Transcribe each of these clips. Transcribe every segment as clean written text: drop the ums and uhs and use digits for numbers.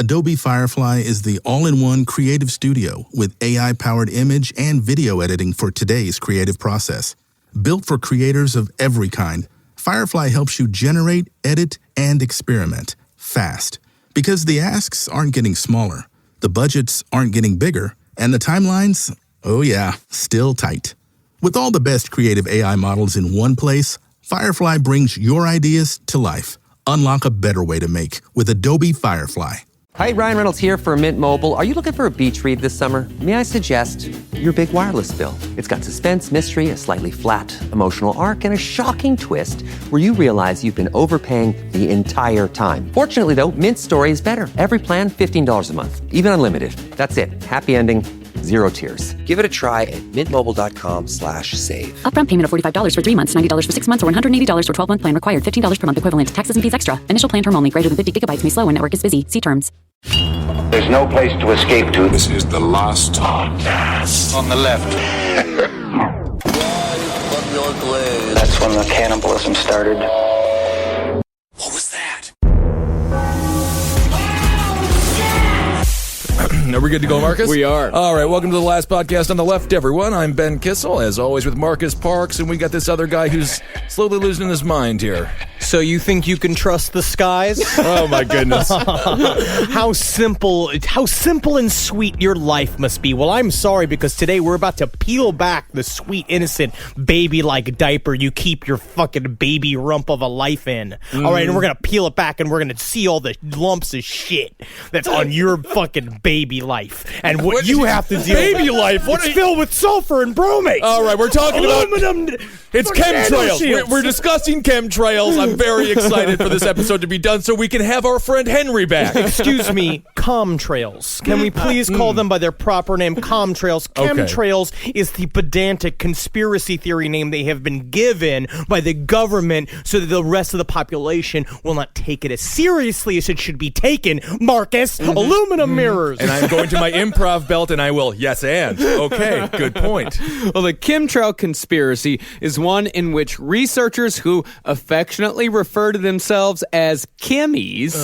Adobe Firefly is the all-in-one creative studio with AI-powered image and video editing for today's creative process. Built for creators of every kind, Firefly helps you generate, edit, and experiment fast. Because the asks aren't getting smaller, the budgets aren't getting bigger, and the timelines, oh yeah, still tight. With all the best creative AI models in one place, Firefly brings your ideas to life. Unlock a better way to make with Adobe Firefly. Hi, Ryan Reynolds here for Mint Mobile. Are you looking for a beach read this summer? May I suggest your big wireless bill? It's got suspense, mystery, a slightly flat, emotional arc, and a shocking twist where you realize you've been overpaying the entire time. Fortunately, though, Mint's story is better. Every plan, $15 a month, even unlimited. That's it. Happy ending, zero tears. Give it a try at mintmobile.com/save. Upfront payment of $45 for 3 months, $90 for 6 months, or $180 for 12-month plan required. $15 per month equivalent. Taxes and fees extra. Initial plan term only. Greater than 50 gigabytes may slow when network is busy. See terms. There's no place to escape to. This is the last podcast. On the left. That's when the cannibalism started. What was that? Are we good to go, Marcus? We are. All right, welcome to the last podcast on the left, everyone. I'm Ben Kissel, as always, with Marcus Parks, and we got this other guy who's slowly losing his mind here. So you think you can trust the skies? Oh, my goodness. How simple and sweet your life must be. Well, I'm sorry, because today we're about to peel back the sweet, innocent, baby-like diaper you keep your fucking baby rump of a life in. All right, and we're going to peel it back, and we're going to see all the lumps of shit that's on your fucking baby life. And what you have to deal with. Baby life? What it's filled with sulfur and bromate. All right, we're talking aluminum. It's chemtrails. We're discussing chemtrails. I'm very excited for this episode to be done so we can have our friend Henry back. Excuse me, Chemtrails. Can we please call them by their proper name, Chemtrails? Chemtrails is the pedantic conspiracy theory name they have been given by the government so that the rest of the population will not take it as seriously as it should be taken. Marcus, aluminum mirrors. And I'm going to my improv belt and I will, yes and. Okay, good point. Well, the chemtrail conspiracy is one in which researchers who affectionately refer to themselves as chemies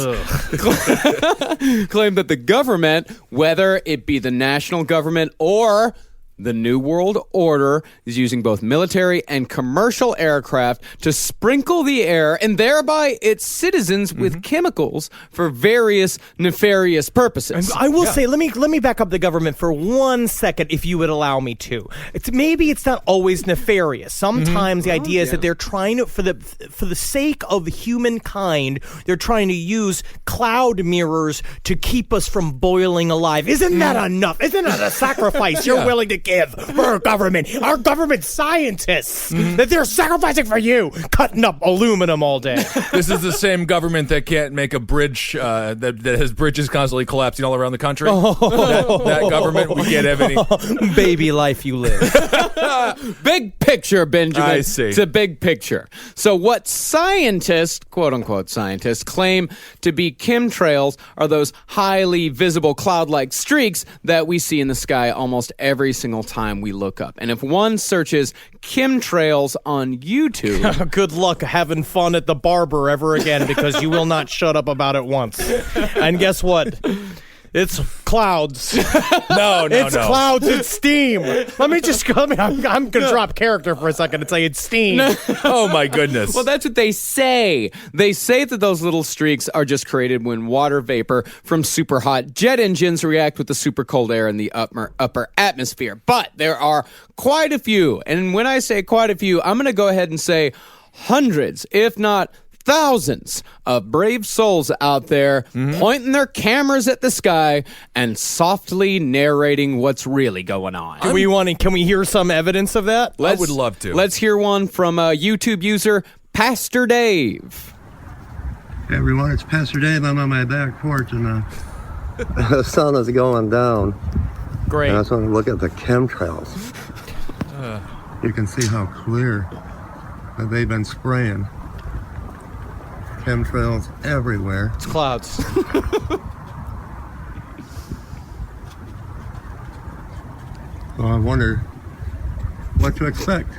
claim that the government, whether it be the national government or the New World Order, is using both military and commercial aircraft to sprinkle the air and thereby its citizens with chemicals for various nefarious purposes. I will say, let me back up the government for 1 second, if you would allow me to. Maybe it's not always nefarious. Sometimes the idea is that they're trying to, for the sake of humankind, they're trying to use cloud mirrors to keep us from boiling alive. Isn't that enough? Isn't that a sacrifice you're willing to give for our government scientists, that they're sacrificing for you, cutting up aluminum all day? This is the same government that can't make a bridge that has bridges constantly collapsing all around the country. That government, we can't have any. Baby life you live. Big picture, Benjamin. I see. It's a big picture. So what scientists, quote-unquote scientists, claim to be chemtrails are those highly visible cloud-like streaks that we see in the sky almost every single time we look up. And if one searches chemtrails on YouTube... Good luck having fun at the barber ever again, because you will not shut up about it once. And guess what? It's clouds. No. It's clouds. It's steam. I'm going to drop character for a second and say it's steam. Oh, my goodness. Well, that's what they say. They say that those little streaks are just created when water vapor from super hot jet engines react with the super cold air in the upper atmosphere. But there are quite a few. And when I say quite a few, I'm going to go ahead and say hundreds, if not thousands of brave souls out there pointing their cameras at the sky and softly narrating what's really going on. Can we hear some evidence of that? I would love to. Let's hear one from YouTube user Pastor Dave. Hey everyone, it's Pastor Dave. I'm on my back porch and the sun is going down. Great. And I just want to look at the chemtrails. You can see how clear that they've been spraying. Chemtrails everywhere. It's clouds. So I wonder what to expect.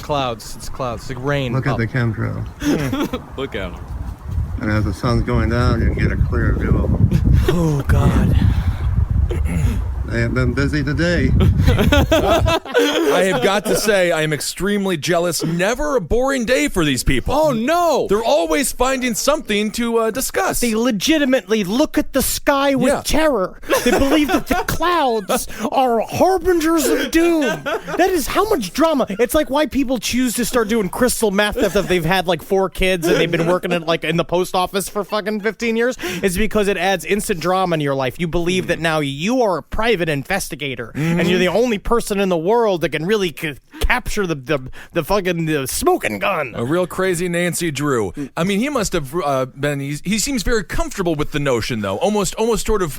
Clouds. It's clouds. It's like rain. Look at the chemtrails. Look at them. And as the sun's going down, you can get a clear view of them. Oh, God. They have been busy today. I have got to say, I am extremely jealous. Never a boring day for these people. Oh, no. They're always finding something to discuss. They legitimately look at the sky with terror. They believe that the clouds are harbingers of doom. That is how much drama. It's like why people choose to start doing crystal meth if they've had like 4 kids and they've been working at like in the post office for fucking 15 years. It's because it adds instant drama in your life. You believe that now you are a private investigator and you're the only person in the world that can really capture the fucking smoking gun. A real crazy Nancy Drew. I mean, he must have been. He seems very comfortable with the notion, though. Almost sort of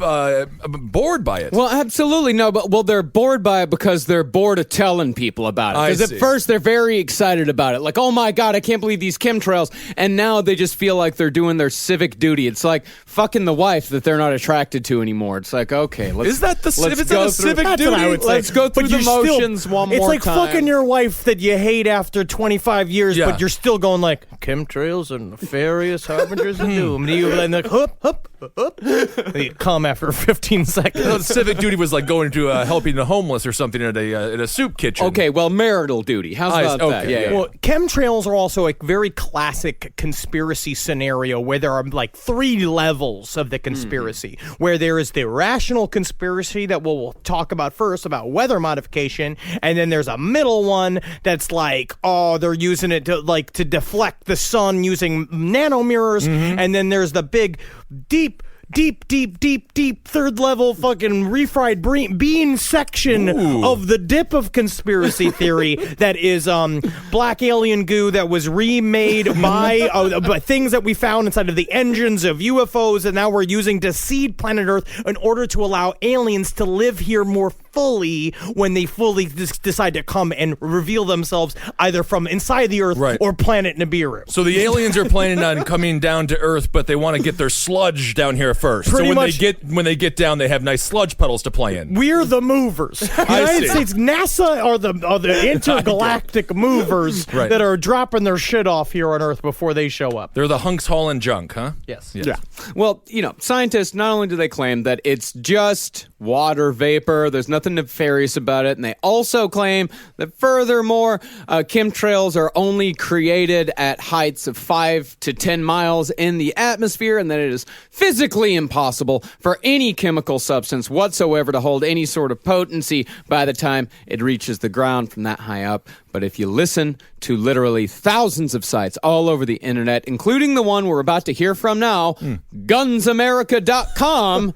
bored by it. Well, absolutely no, but they're bored by it because they're bored of telling people about it. Because at first they're very excited about it, like, oh my god, I can't believe these chemtrails, and now they just feel like they're doing their civic duty. It's like fucking the wife that they're not attracted to anymore. It's like, okay, is that the civic duty? Let's go through the motions one more time. It's like fucking your wife that you hate after 25 years, but you're still going like, chemtrails are nefarious harbingers of doom. And you're like, hup. And you come after 15 seconds. No, civic duty was like going to helping the homeless or something at a soup kitchen. Okay, well, marital duty. How's about that? Yeah. Well, chemtrails are also a very classic conspiracy scenario where there are like 3 levels of the conspiracy. Where there is the rational conspiracy that we'll talk about first, about weather modification, and then there's a middle one that's like, oh, they're using it to deflect the sun using nanomirrors, and then there's the big, deep third level fucking refried bean section of the dip of conspiracy theory that is black alien goo that was remade by things that we found inside of the engines of UFOs, and now we're using to seed planet Earth in order to allow aliens to live here more fully when they fully decide to come and reveal themselves either from inside the Earth or planet Nibiru. So the aliens are planning on coming down to Earth, but they want to get their sludge down here first. Pretty so much, when they get down, they have nice sludge puddles to play in. We're the movers. United States, NASA are the intergalactic movers that are dropping their shit off here on Earth before they show up. They're the hunks hauling junk, huh? Yes. Yeah. Well, scientists, not only do they claim that it's just water vapor, there's nothing nefarious about it, and they also claim that furthermore, chemtrails are only created at heights of 5 to 10 miles in the atmosphere, and that it is physically impossible for any chemical substance whatsoever to hold any sort of potency by the time it reaches the ground from that high up. But if you listen to literally thousands of sites all over the internet, including the one we're about to hear from now, GunsAmerica.com,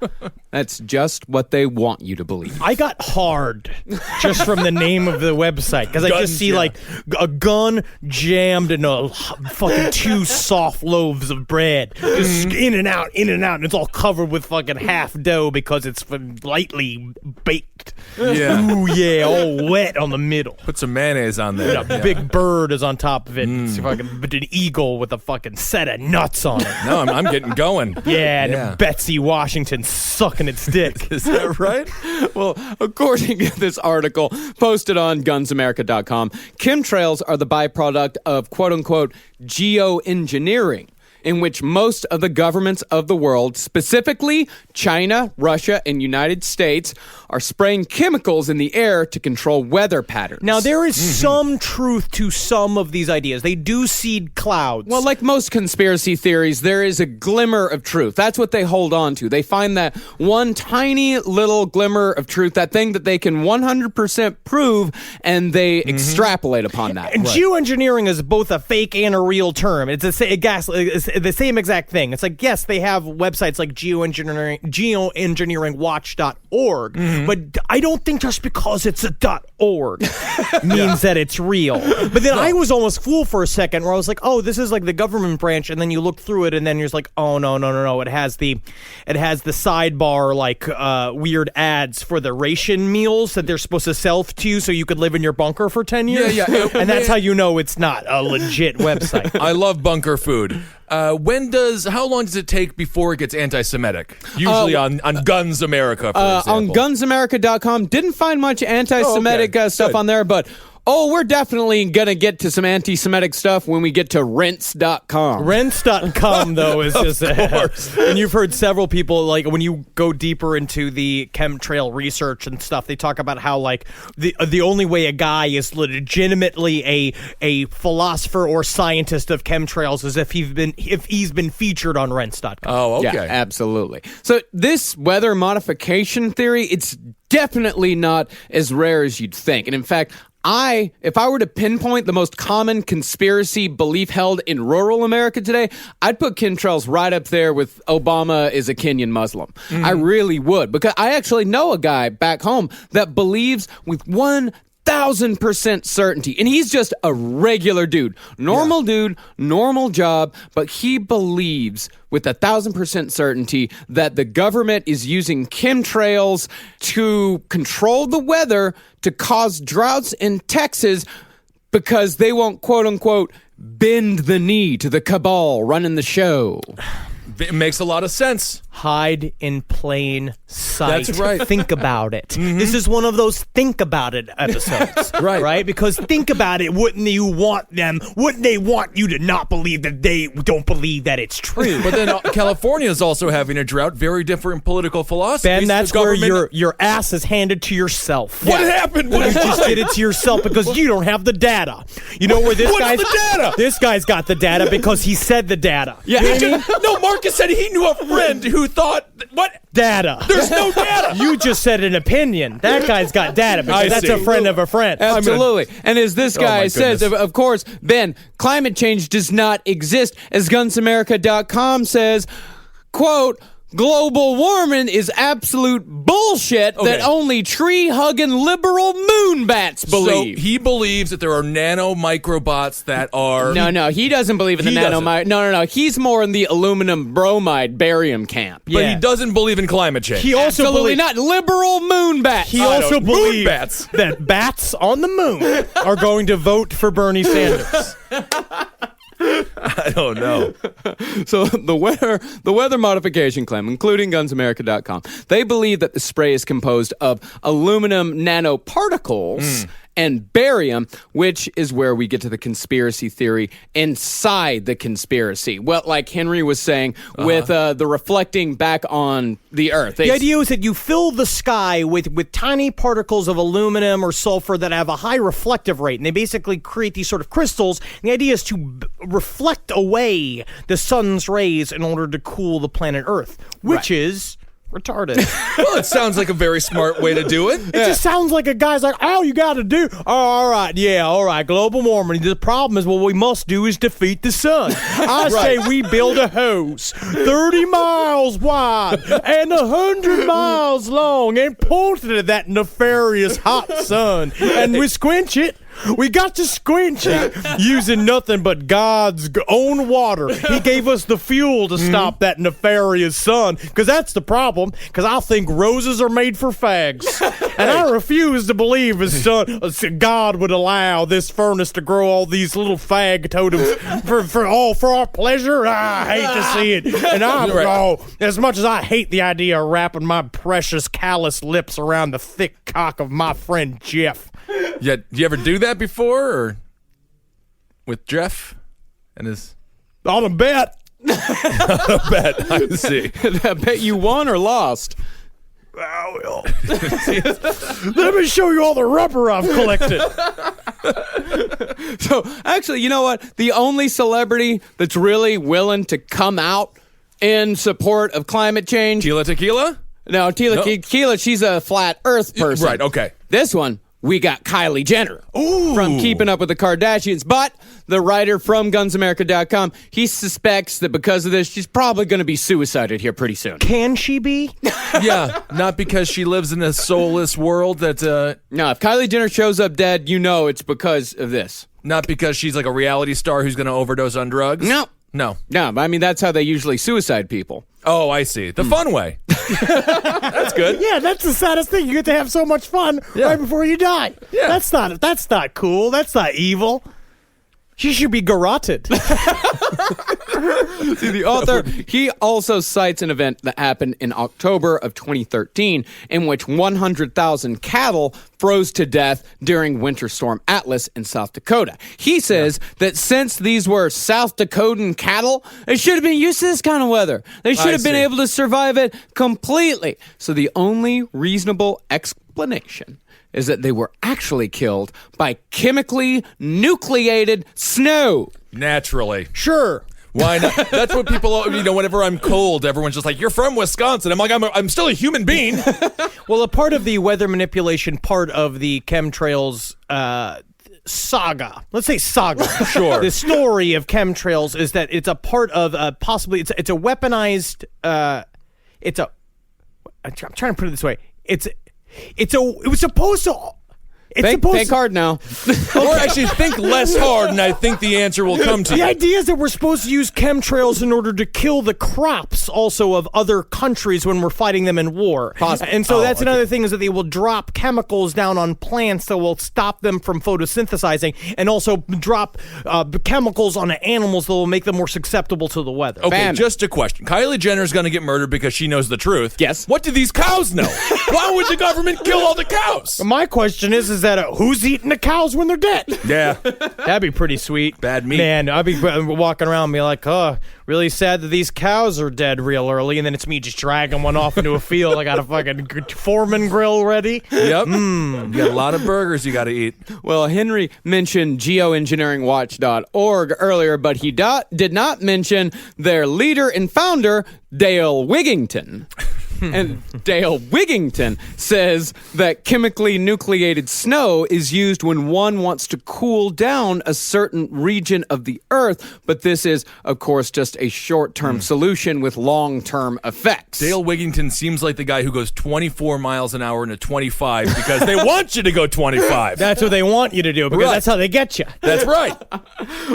that's just what they want you to believe. I got hard just from the name of the website because I just see like a gun jammed in a fucking 2 soft loaves of bread, just in and out, and it's all covered with fucking half dough because it's lightly baked. Yeah. Ooh, yeah, all wet on the middle. Put some mayonnaise on there. A big bird is on top of it. It's fucking an eagle with a fucking set of nuts on it. No, I'm getting going. Yeah, and Betsy Washington sucking its dick. Is that right? Well, according to this article posted on GunsAmerica.com, chemtrails are the byproduct of quote-unquote geoengineering, in which most of the governments of the world, specifically China, Russia, and United States, are spraying chemicals in the air to control weather patterns. Now, there is some truth to some of these ideas. They do seed clouds. Well, like most conspiracy theories, there is a glimmer of truth. That's what they hold on to. They find that one tiny little glimmer of truth, that thing that they can 100% prove, and they extrapolate upon that. And geoengineering is both a fake and a real term. It's the same exact thing. It's like, yes, they have websites like geoengineeringwatch.org, but I don't think just because it's a .org means that it's real. But then I was almost fooled for a second where I was like, oh, this is like the government branch, and then you look through it and then you're just like, oh, no. It has the sidebar like weird ads for the ration meals that they're supposed to sell to you so you could live in your bunker for 10 years. Yeah. And that's how you know it's not a legit website. I love bunker food. How long does it take before it gets anti-Semitic? Usually on Guns America, for example. On GunsAmerica.com, didn't find much anti-Semitic stuff on there, but Oh, we're definitely going to get to some anti-Semitic stuff when we get to rents.com. Rents.com, though, is just... and you've heard several people, like, when you go deeper into the chemtrail research and stuff, they talk about how, like, the only way a guy is legitimately a philosopher or scientist of chemtrails is if he's been featured on rents.com. Oh, okay. Yeah, absolutely. So this weather modification theory, it's definitely not as rare as you'd think. And in fact, if I were to pinpoint the most common conspiracy belief held in rural America today, I'd put chemtrails right up there with Obama is a Kenyan Muslim. I really would, because I actually know a guy back home that believes with 1,000% certainty, and he's just a regular dude, normal job, but he believes with 1,000% certainty that the government is using chemtrails to control the weather to cause droughts in Texas because they won't, quote unquote, bend the knee to the cabal running the show. It makes a lot of sense. Hide in plain sight. That's right. Think about it. This is one of those think about it episodes. Right? Because think about it, wouldn't they want you to not believe that they don't believe that it's true? But then California is also having a drought. Very different political philosophy. Ben, that's where your ass is handed to yourself. What happened? You just did it to yourself because you don't have the data. You know where this guy's... What's the data? This guy's got the data because he said the data. Yeah. No, Marcus said he knew a friend who thought... What? Data. There's no data. You just said an opinion. That guy's got data because that's a friend of a friend. Absolutely. And as this guy says, of course, Ben, climate change does not exist. As GunsAmerica.com says, quote, global warming is absolute bullshit that only tree-hugging liberal moonbats believe. So he believes that there are nano-microbots that are... No, he doesn't believe in the nano... No. He's more in the aluminum bromide barium camp. But he doesn't believe in climate change. He also Absolutely not. Liberal moonbats. He also believes moonbats. that bats on the moon are going to vote for Bernie Sanders. I don't know. So the weather modification claim, including GunsAmerica.com, they believe that the spray is composed of aluminum nanoparticles and barium, which is where we get to the conspiracy theory inside the conspiracy. Well, like Henry was saying, with the reflecting back on the Earth. The idea is that you fill the sky with tiny particles of aluminum or sulfur that have a high reflective rate, and they basically create these sort of crystals. And the idea is to reflect away the sun's rays in order to cool the planet Earth, which is... retarded. Well, it sounds like a very smart way to do it. It just sounds like a guy's like, all you got to do, all right, global warming. The problem is what we must do is defeat the sun. I say we build a hose 30 miles wide and 100 miles long and point it at that nefarious hot sun, and we squinch it. We got to squinch it using nothing but God's own water. He gave us the fuel to stop that nefarious sun, because that's the problem, because I think roses are made for fags. And I refuse to believe God would allow this furnace to grow all these little fag totems for our pleasure. I hate to see it. And as much as I hate the idea of wrapping my precious callous lips around the thick cock of my friend Jeff. Yeah, did you ever do that before, or with Jeff and his... On a bet. I see. I bet you won or lost. Well. Let me show you all the rubber I've collected. So, actually, you know what? The only celebrity that's really willing to come out in support of climate change... Tila Tequila? No, Tequila, she's a flat earth person. Right, okay. This one... we got Kylie Jenner from Keeping Up with the Kardashians. But the writer from GunsAmerica.com, he suspects that because of this, she's probably going to be suicided here pretty soon. Can she be? Yeah, not because she lives in a soulless world that... No, if Kylie Jenner shows up dead, you know it's because of this. Not because she's like a reality star who's going to overdose on drugs? No, I mean, that's how they usually suicide people. Oh, I see. The fun way. That's good. Yeah, that's the saddest thing. You get to have so much fun right before you die. Yeah. That's not cool. That's not evil. She should be garroted. See, the author, he also cites an event that happened in October of 2013 in which 100,000 cattle froze to death during Winter Storm Atlas in South Dakota. He says that since these were South Dakotan cattle, they should have been used to this kind of weather. They should have been able to survive it completely. So the only reasonable explanation is that they were actually killed by chemically nucleated snow. Naturally. Sure. Why not? That's what people, whenever I'm cold, everyone's just like, you're from Wisconsin. I'm like, I'm still a human being. Well, a part of the weather manipulation, part of the chemtrails saga. Let's say saga. Sure. The story of chemtrails is that it's a part of possibly, it's a weaponized, I'm trying to put it this way. It was supposed to... Think hard now. Or actually think less hard, and I think the answer will come to you. The idea is that we're supposed to use chemtrails in order to kill the crops also of other countries when we're fighting them in war. And so that's another thing, is that they will drop chemicals down on plants that will stop them from photosynthesizing, and also drop chemicals on animals that will make them more susceptible to the weather. Okay, just a question. Kylie Jenner's going to get murdered because she knows the truth. Yes. What do these cows know? Why would the government kill all the cows? My question is that who's eating the cows when they're dead? Yeah. That'd be pretty sweet. Bad meat. Man, I'd be walking around and be like, oh, really sad that these cows are dead real early, and then it's me just dragging one off into a field. I got a fucking Foreman grill ready. Yep. You got a lot of burgers you got to eat. Well, Henry mentioned geoengineeringwatch.org earlier, but he did not mention their leader and founder, Dale Wigington. And Dale Wigington says that chemically nucleated snow is used when one wants to cool down a certain region of the earth, but this is, of course, just a short-term solution with long-term effects. Dale Wigington seems like the guy who goes 24 miles an hour into 25 because they want you to go 25. That's what they want you to do, because that's how they get you. That's right.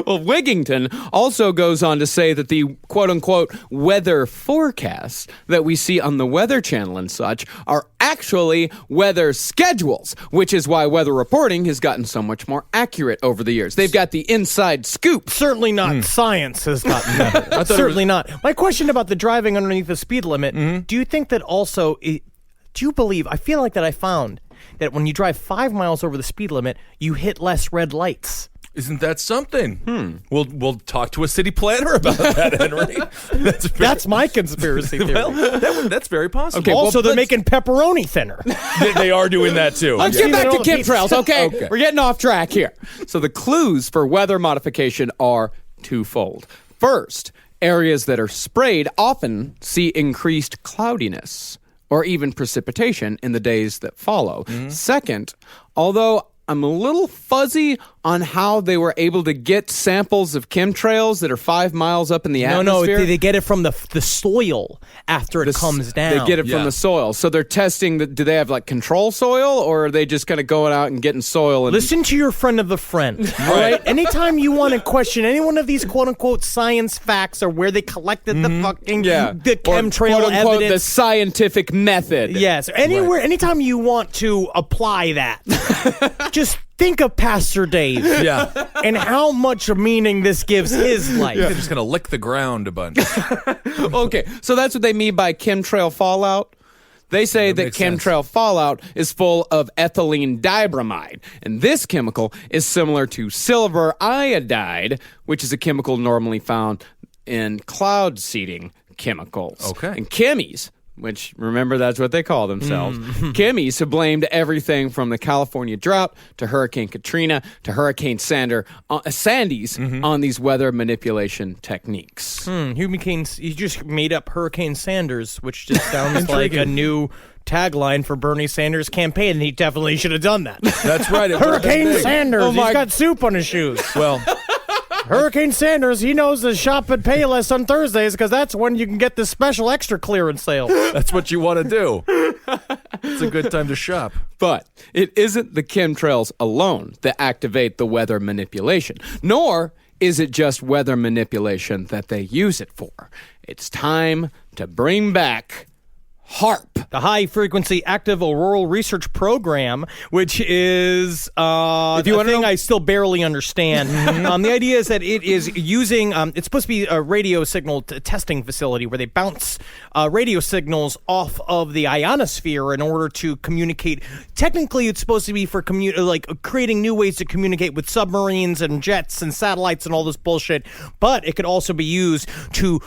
Well, Wigington also goes on to say that the quote-unquote weather forecasts that we see on the Weather Channel and such are actually weather schedules, which is why weather reporting has gotten so much more accurate over the years. They've got the inside scoop. Certainly not. Science has gotten better. Certainly not. My question about the driving underneath the speed limit, do you think that also, do you believe, I feel like that I found that when you drive 5 miles over the speed limit, you hit less red lights. Isn't that something? We'll talk to a city planner about that, Henry. That's my conspiracy theory. Well, that's very possible. Okay, also, they're making pepperoni thinner. They are doing that too. Let's get back to chemtrails, okay? We're getting off track here. So the clues for weather modification are twofold. First, areas that are sprayed often see increased cloudiness or even precipitation in the days that follow. Second, although I'm a little fuzzy on how they were able to get samples of chemtrails that are 5 miles up in the atmosphere. No, they get it from the soil after it comes down. They get it from the soil. So they're testing, do they have like control soil, or are they just kind of going out and getting soil? And listen to your friend of the friend, all right? Anytime you want to question any one of these quote-unquote science facts or where they collected the fucking the chemtrail evidence. The scientific method. Yes, anytime you want to apply that, just think of Pastor Dave. Yeah. And how much meaning this gives his life. They're just going to lick the ground a bunch. Okay, so that's what they mean by chemtrail fallout. They say that chemtrail fallout is full of ethylene dibromide, and this chemical is similar to silver iodide, which is a chemical normally found in cloud seeding chemicals. Okay. And chemies, which, remember, that's what they call themselves. Chemies have blamed everything from the California drought to Hurricane Katrina to Hurricane Sandy's on these weather manipulation techniques. You just made up Hurricane Sanders, which just sounds like a new tagline for Bernie Sanders' campaign, and he definitely should have done that. That's right. Hurricane Sanders, he's got soup on his shoes. Well, Hurricane Sanders, he knows to shop at Payless on Thursdays because that's when you can get this special extra clearance sale. That's what you want to do. It's a good time to shop. But it isn't the chemtrails alone that activate the weather manipulation, nor is it just weather manipulation that they use it for. It's time to bring back HAARP. the High Frequency Active Auroral Research Program, which is a thing I still barely understand. The idea is that it is using, it's supposed to be a radio signal testing facility where they bounce radio signals off of the ionosphere in order to communicate. Technically, it's supposed to be for creating new ways to communicate with submarines and jets and satellites and all this bullshit, but it could also be used to,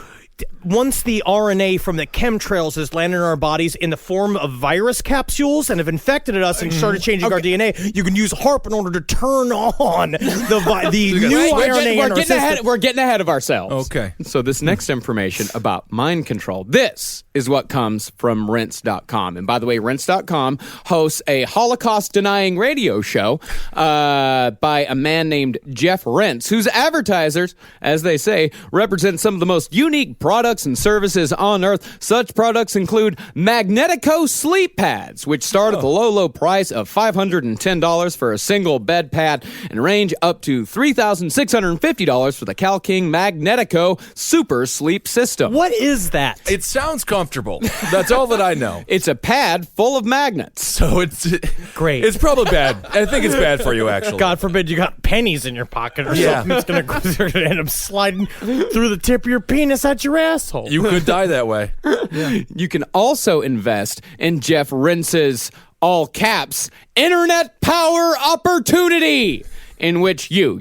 once the RNA from the chemtrails has landed in our bodies in the form of virus capsules and have infected us and started changing our DNA, you can use HARP in order to turn on the new RNA in our system. We're getting ahead of ourselves. Okay. So this next information about mind control, this is what comes from Rinse.com. And by the way, Rinse.com hosts a Holocaust-denying radio show by a man named Jeff Rense, whose advertisers, as they say, represent some of the most unique products and services on Earth. Such products include Magnetico sleep pads, which start at the low price of $510 for a single bed pad and range up to $3,650 for the Cal King Magnetico Super Sleep System. What is that? It sounds comfortable. That's all that I know. It's a pad full of magnets. So it's great. It's probably bad. I think it's bad for you, actually. God forbid you got pennies in your pocket or something that's going to end up sliding through the tip of your penis at your asshole. You could die that way. Yeah. You can also invest in Jeff Rense's, all caps, internet power opportunity, in which you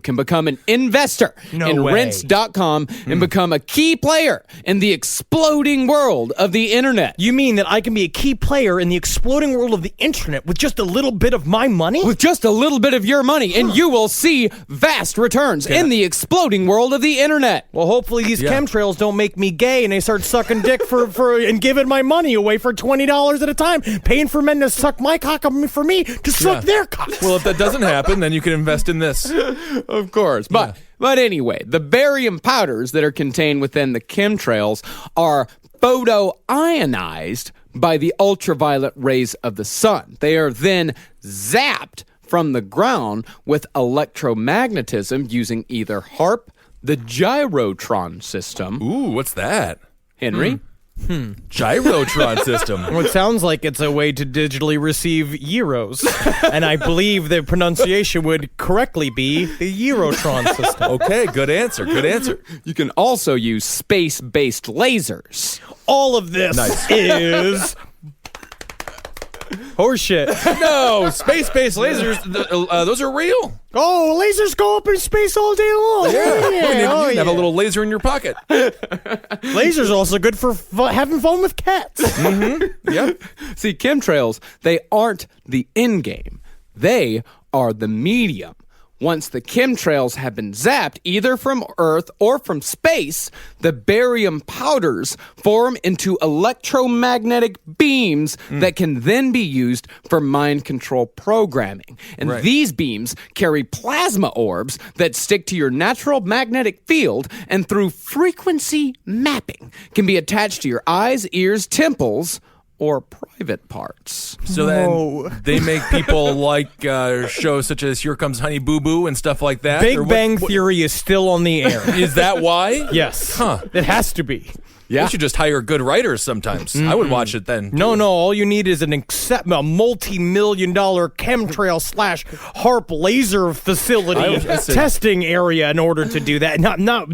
can become an investor in Rinse.com and become a key player in the exploding world of the internet. You mean that I can be a key player in the exploding world of the internet with just a little bit of my money? With just a little bit of your money, and you will see vast returns in the exploding world of the internet. Well, hopefully these chemtrails don't make me gay and they start sucking dick for and giving my money away for $20 at a time, paying for men to suck my cock for me to suck their cocks. Well, if that doesn't happen, then you can invest in this. Of course. But anyway, the barium powders that are contained within the chemtrails are photoionized by the ultraviolet rays of the sun. They are then zapped from the ground with electromagnetism using either HARP, the gyrotron system. Ooh, what's that? Henry? Gyrotron system. Well, it sounds like it's a way to digitally receive gyros, and I believe the pronunciation would correctly be the Eurotron system. Okay, good answer. Good answer. You can also use space-based lasers. All of this is horseshit. No, space-based lasers, those are real. Oh, lasers go up in space all day long. Yeah. You have a little laser in your pocket. Lasers are also good for having fun with cats. Yep. See, chemtrails, they aren't the end game. They are the medium. Once the chemtrails have been zapped, either from Earth or from space, the barium powders form into electromagnetic beams that can then be used for mind control programming. And these beams carry plasma orbs that stick to your natural magnetic field and through frequency mapping can be attached to your eyes, ears, temples, or private parts. So then they make people like shows such as Here Comes Honey Boo Boo and stuff like that? Big Bang Theory is still on the air. Is that why? Yes. Huh. It has to be. Yeah. You should just hire good writers sometimes. I would watch it then. No, all you need is a multi-million-dollar chemtrail / HARP laser facility testing area in order to do that.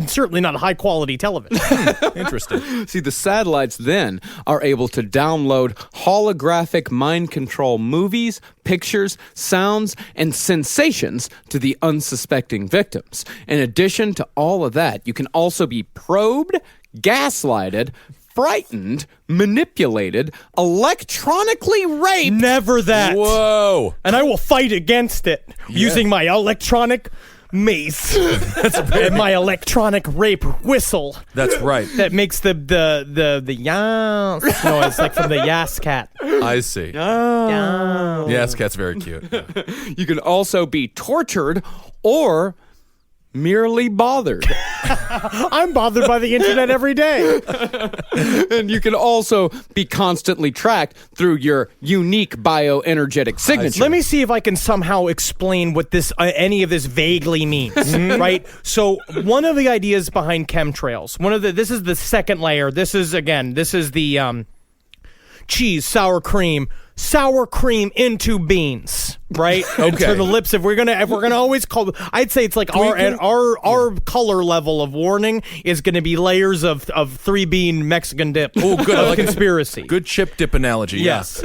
Certainly not high-quality television. Interesting. See, the satellites then are able to download holographic mind control movies, pictures, sounds, and sensations to the unsuspecting victims. In addition to all of that, you can also be probed, gaslighted, frightened, manipulated, electronically raped. Never that. Whoa. And I will fight against it using my electronic mace and my electronic rape whistle. That's right. That makes the yas noise, like from the Yas Cat. I see. Oh. Yas Cat's very cute. You can also be tortured or merely bothered. I'm bothered by the internet every day. And you can also be constantly tracked through your unique bioenergetic signature. Let me see if I can somehow explain what this any of this vaguely means. Right? So one of the ideas behind chemtrails, this is the second layer. This is the cheese, sour cream into beans, right? Okay. For the lips, if we're gonna always call, I'd say it's like our color level of warning is gonna be layers of 3-bean Mexican dip. Oh, good. I like conspiracy. Good chip dip analogy. Yes.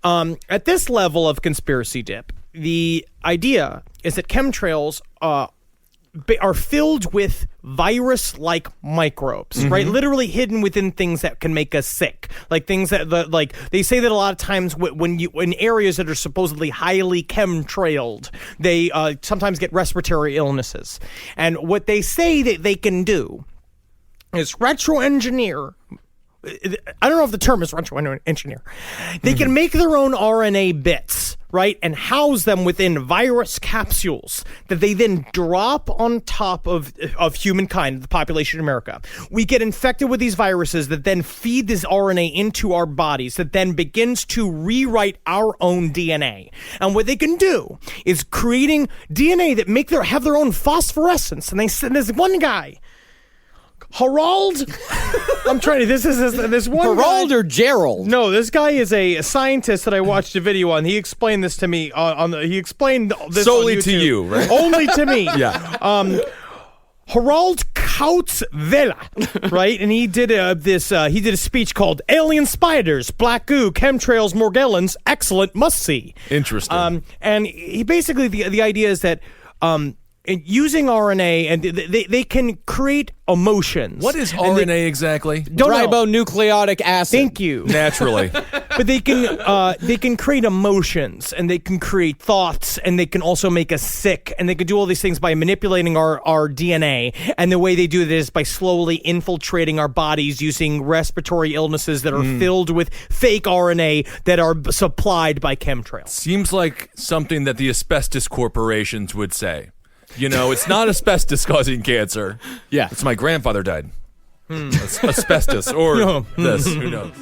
At this level of conspiracy dip, the idea is that chemtrails are filled with virus-like microbes, right? Literally hidden within things that can make us sick, like things that like they say that a lot of times when you in areas that are supposedly highly chemtrailed, they sometimes get respiratory illnesses. And what they say that they can do is retro-engineer. I don't know if the term is retro-engineer. They can make their own RNA bits, right, and house them within virus capsules that they then drop on top of humankind, the population of America. We get infected with these viruses that then feed this RNA into our bodies that then begins to rewrite our own DNA. And what they can do is creating DNA that have their own phosphorescence. And there's one guy, Harald. I'm trying to. This one. Harald guy, or Gerald? No, this guy is a scientist that I watched a video on. He explained this to me he explained this solely on to you, right? Only to me. Yeah. Harald Kautzvela, right? And he did a speech called "Alien Spiders, Black Goo, Chemtrails, Morgellons, Excellent, Must See." Interesting. And he basically the idea is that using RNA, and they can create emotions. What is RNA exactly? Ribonucleic acid. Thank you. Naturally. But they can create emotions, and they can create thoughts, and they can also make us sick, and they can do all these things by manipulating our DNA. And the way they do this is by slowly infiltrating our bodies using respiratory illnesses that are filled with fake RNA that are supplied by chemtrails. Seems like something that the asbestos corporations would say. You know, it's not asbestos causing cancer. Yeah. It's my grandfather died. Asbestos or this. Who knows?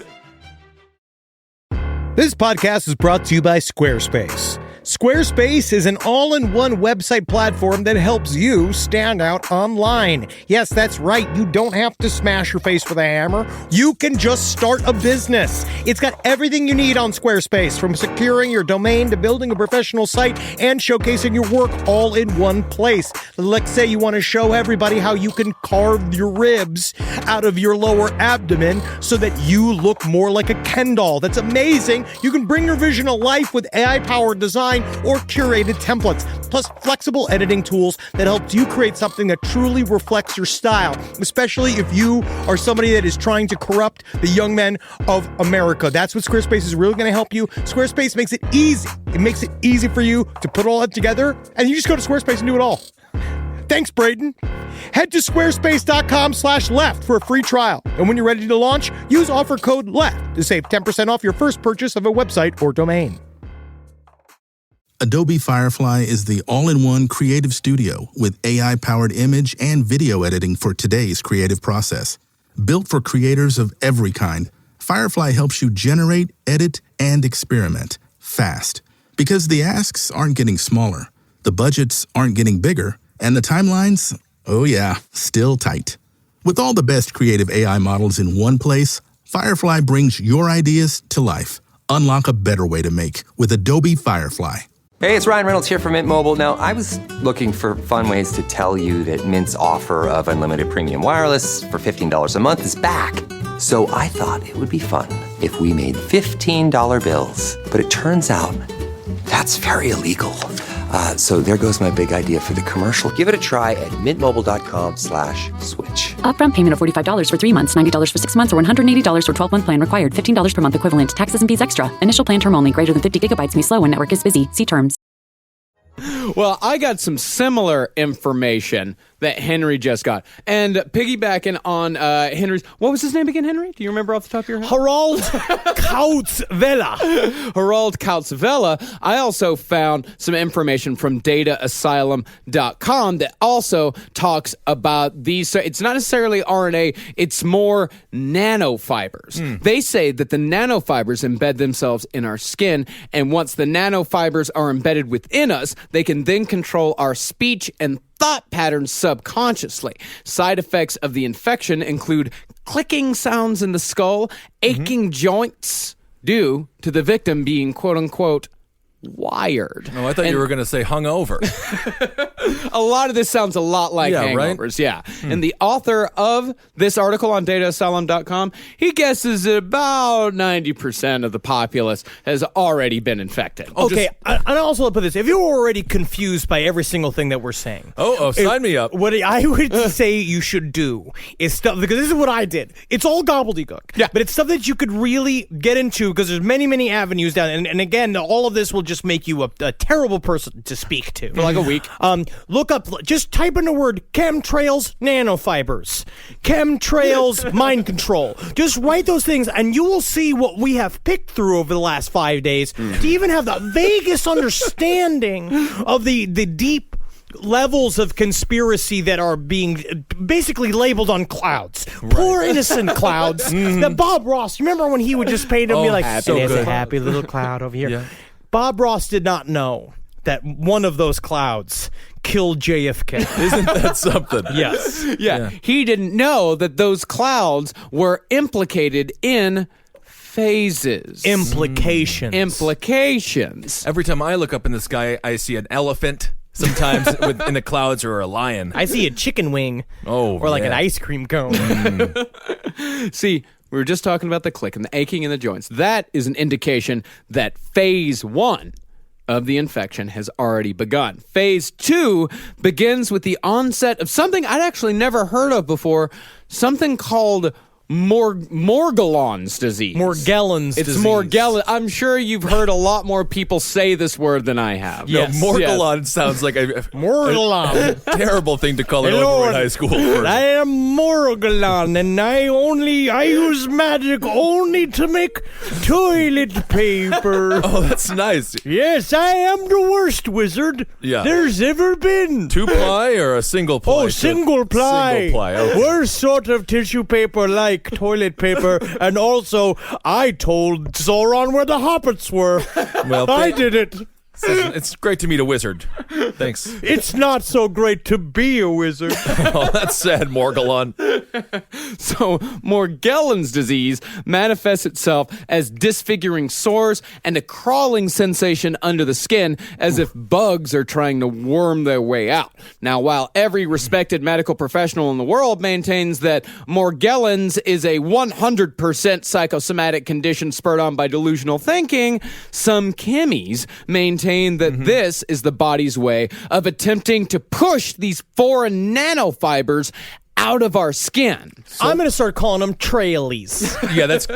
This podcast is brought to you by Squarespace. Squarespace is an all-in-one website platform that helps you stand out online. Yes, that's right. You don't have to smash your face with a hammer. You can just start a business. It's got everything you need on Squarespace, from securing your domain to building a professional site and showcasing your work all in one place. Let's say you want to show everybody how you can carve your ribs out of your lower abdomen so that you look more like a Ken doll. That's amazing. You can bring your vision to life with AI-powered design or curated templates, plus flexible editing tools that helps you create something that truly reflects your style, especially if you are somebody that is trying to corrupt the young men of America. That's what Squarespace is really going to help you. Squarespace makes it easy. It makes it easy for you to put all that together, and you just go to Squarespace and do it all. Thanks, Braden. Head to squarespace.com/left for a free trial. And when you're ready to launch, use offer code LEFT to save 10% off your first purchase of a website or domain. Adobe Firefly is the all-in-one creative studio with AI-powered image and video editing for today's creative process. Built for creators of every kind, Firefly helps you generate, edit, and experiment fast. Because the asks aren't getting smaller, the budgets aren't getting bigger, and the timelines, oh yeah, still tight. With all the best creative AI models in one place, Firefly brings your ideas to life. Unlock a better way to make with Adobe Firefly. Hey, it's Ryan Reynolds here from Mint Mobile. Now, I was looking for fun ways to tell you that Mint's offer of unlimited premium wireless for $15 a month is back. So I thought it would be fun if we made $15 bills. But it turns out that's very illegal. So there goes my big idea for the commercial. Give it a try at mintmobile.com/switch. Upfront payment of $45 for 3 months, $90 for 6 months, or $180 for 12-month plan required. $15 per month equivalent. Taxes and fees extra. Initial plan term only. Greater than 50 gigabytes may slow when network is busy. See terms. Well, I got some similar information that Henry just got. And piggybacking on Henry's... What was his name again, Henry? Do you remember off the top of your head? Harald Kautzvela. Harald Kautzvela. I also found some information from dataasylum.com that also talks about these... So it's not necessarily RNA, it's more nanofibers. They say that the nanofibers embed themselves in our skin, and once the nanofibers are embedded within us, they can then control our speech and thought patterns subconsciously. Side effects of the infection include clicking sounds in the skull, aching joints, due to the victim being quote-unquote wired. Oh, I thought you were going to say hungover. A lot of this sounds a lot like hangovers, right? Yeah. And the author of this article on dataasylum.com, he guesses about 90% of the populace has already been infected. Okay, and also I'll put this. If you're already confused by every single thing that we're saying. Sign me up. What I would say you should do is stuff, because this is what I did. It's all gobbledygook. Yeah. But it's stuff that you could really get into, because there's many, many avenues down. And again, all of this will just make you a terrible person to speak to. For like a week. Look up, just type in the word chemtrails, nanofibers, chemtrails, mind control. Just write those things, and you will see what we have picked through over the last 5 days to even have the vaguest understanding of the deep levels of conspiracy that are being basically labeled on clouds. Right. Poor innocent clouds. That Bob Ross, remember when he would just paint them and be like, there's a happy little cloud over here. Yeah. Bob Ross did not know that one of those clouds killed JFK. Isn't that something? Yes. Yeah. He didn't know that those clouds were implicated in phases. Implications. Every time I look up in the sky, I see an elephant. Sometimes in the clouds, or a lion. I see a chicken wing. Or like an ice cream cone. See, we were just talking about the click and the aching in the joints. That is an indication that phase 1 of the infection has already begun. Phase 2 begins with the onset of something I'd actually never heard of before, something called Morgellons disease. Morgellons disease. It's Morgellons. I'm sure you've heard a lot more people say this word than I have. Yes. No, Morgellons sounds like a terrible thing to call it over in high school. I am Morgellon, and I use magic only to make toilet paper. Oh, that's nice. Yes, I am the worst wizard there's ever been. 2-ply or a single ply? Oh, single ply. Single ply. Okay. Worst sort of tissue paper like toilet paper, and also I told Sauron where the hobbits were. Well, I did it. It's great to meet a wizard. Thanks. It's not so great to be a wizard. Oh, that's sad, Morgellon. So, Morgellons disease manifests itself as disfiguring sores and a crawling sensation under the skin, as if bugs are trying to worm their way out. Now, while every respected medical professional in the world maintains that Morgellons is a 100% psychosomatic condition spurred on by delusional thinking, some chemies maintain that this is the body's way of attempting to push these foreign nanofibers out of our skin. So, I'm going to start calling them trailies. Yeah, that's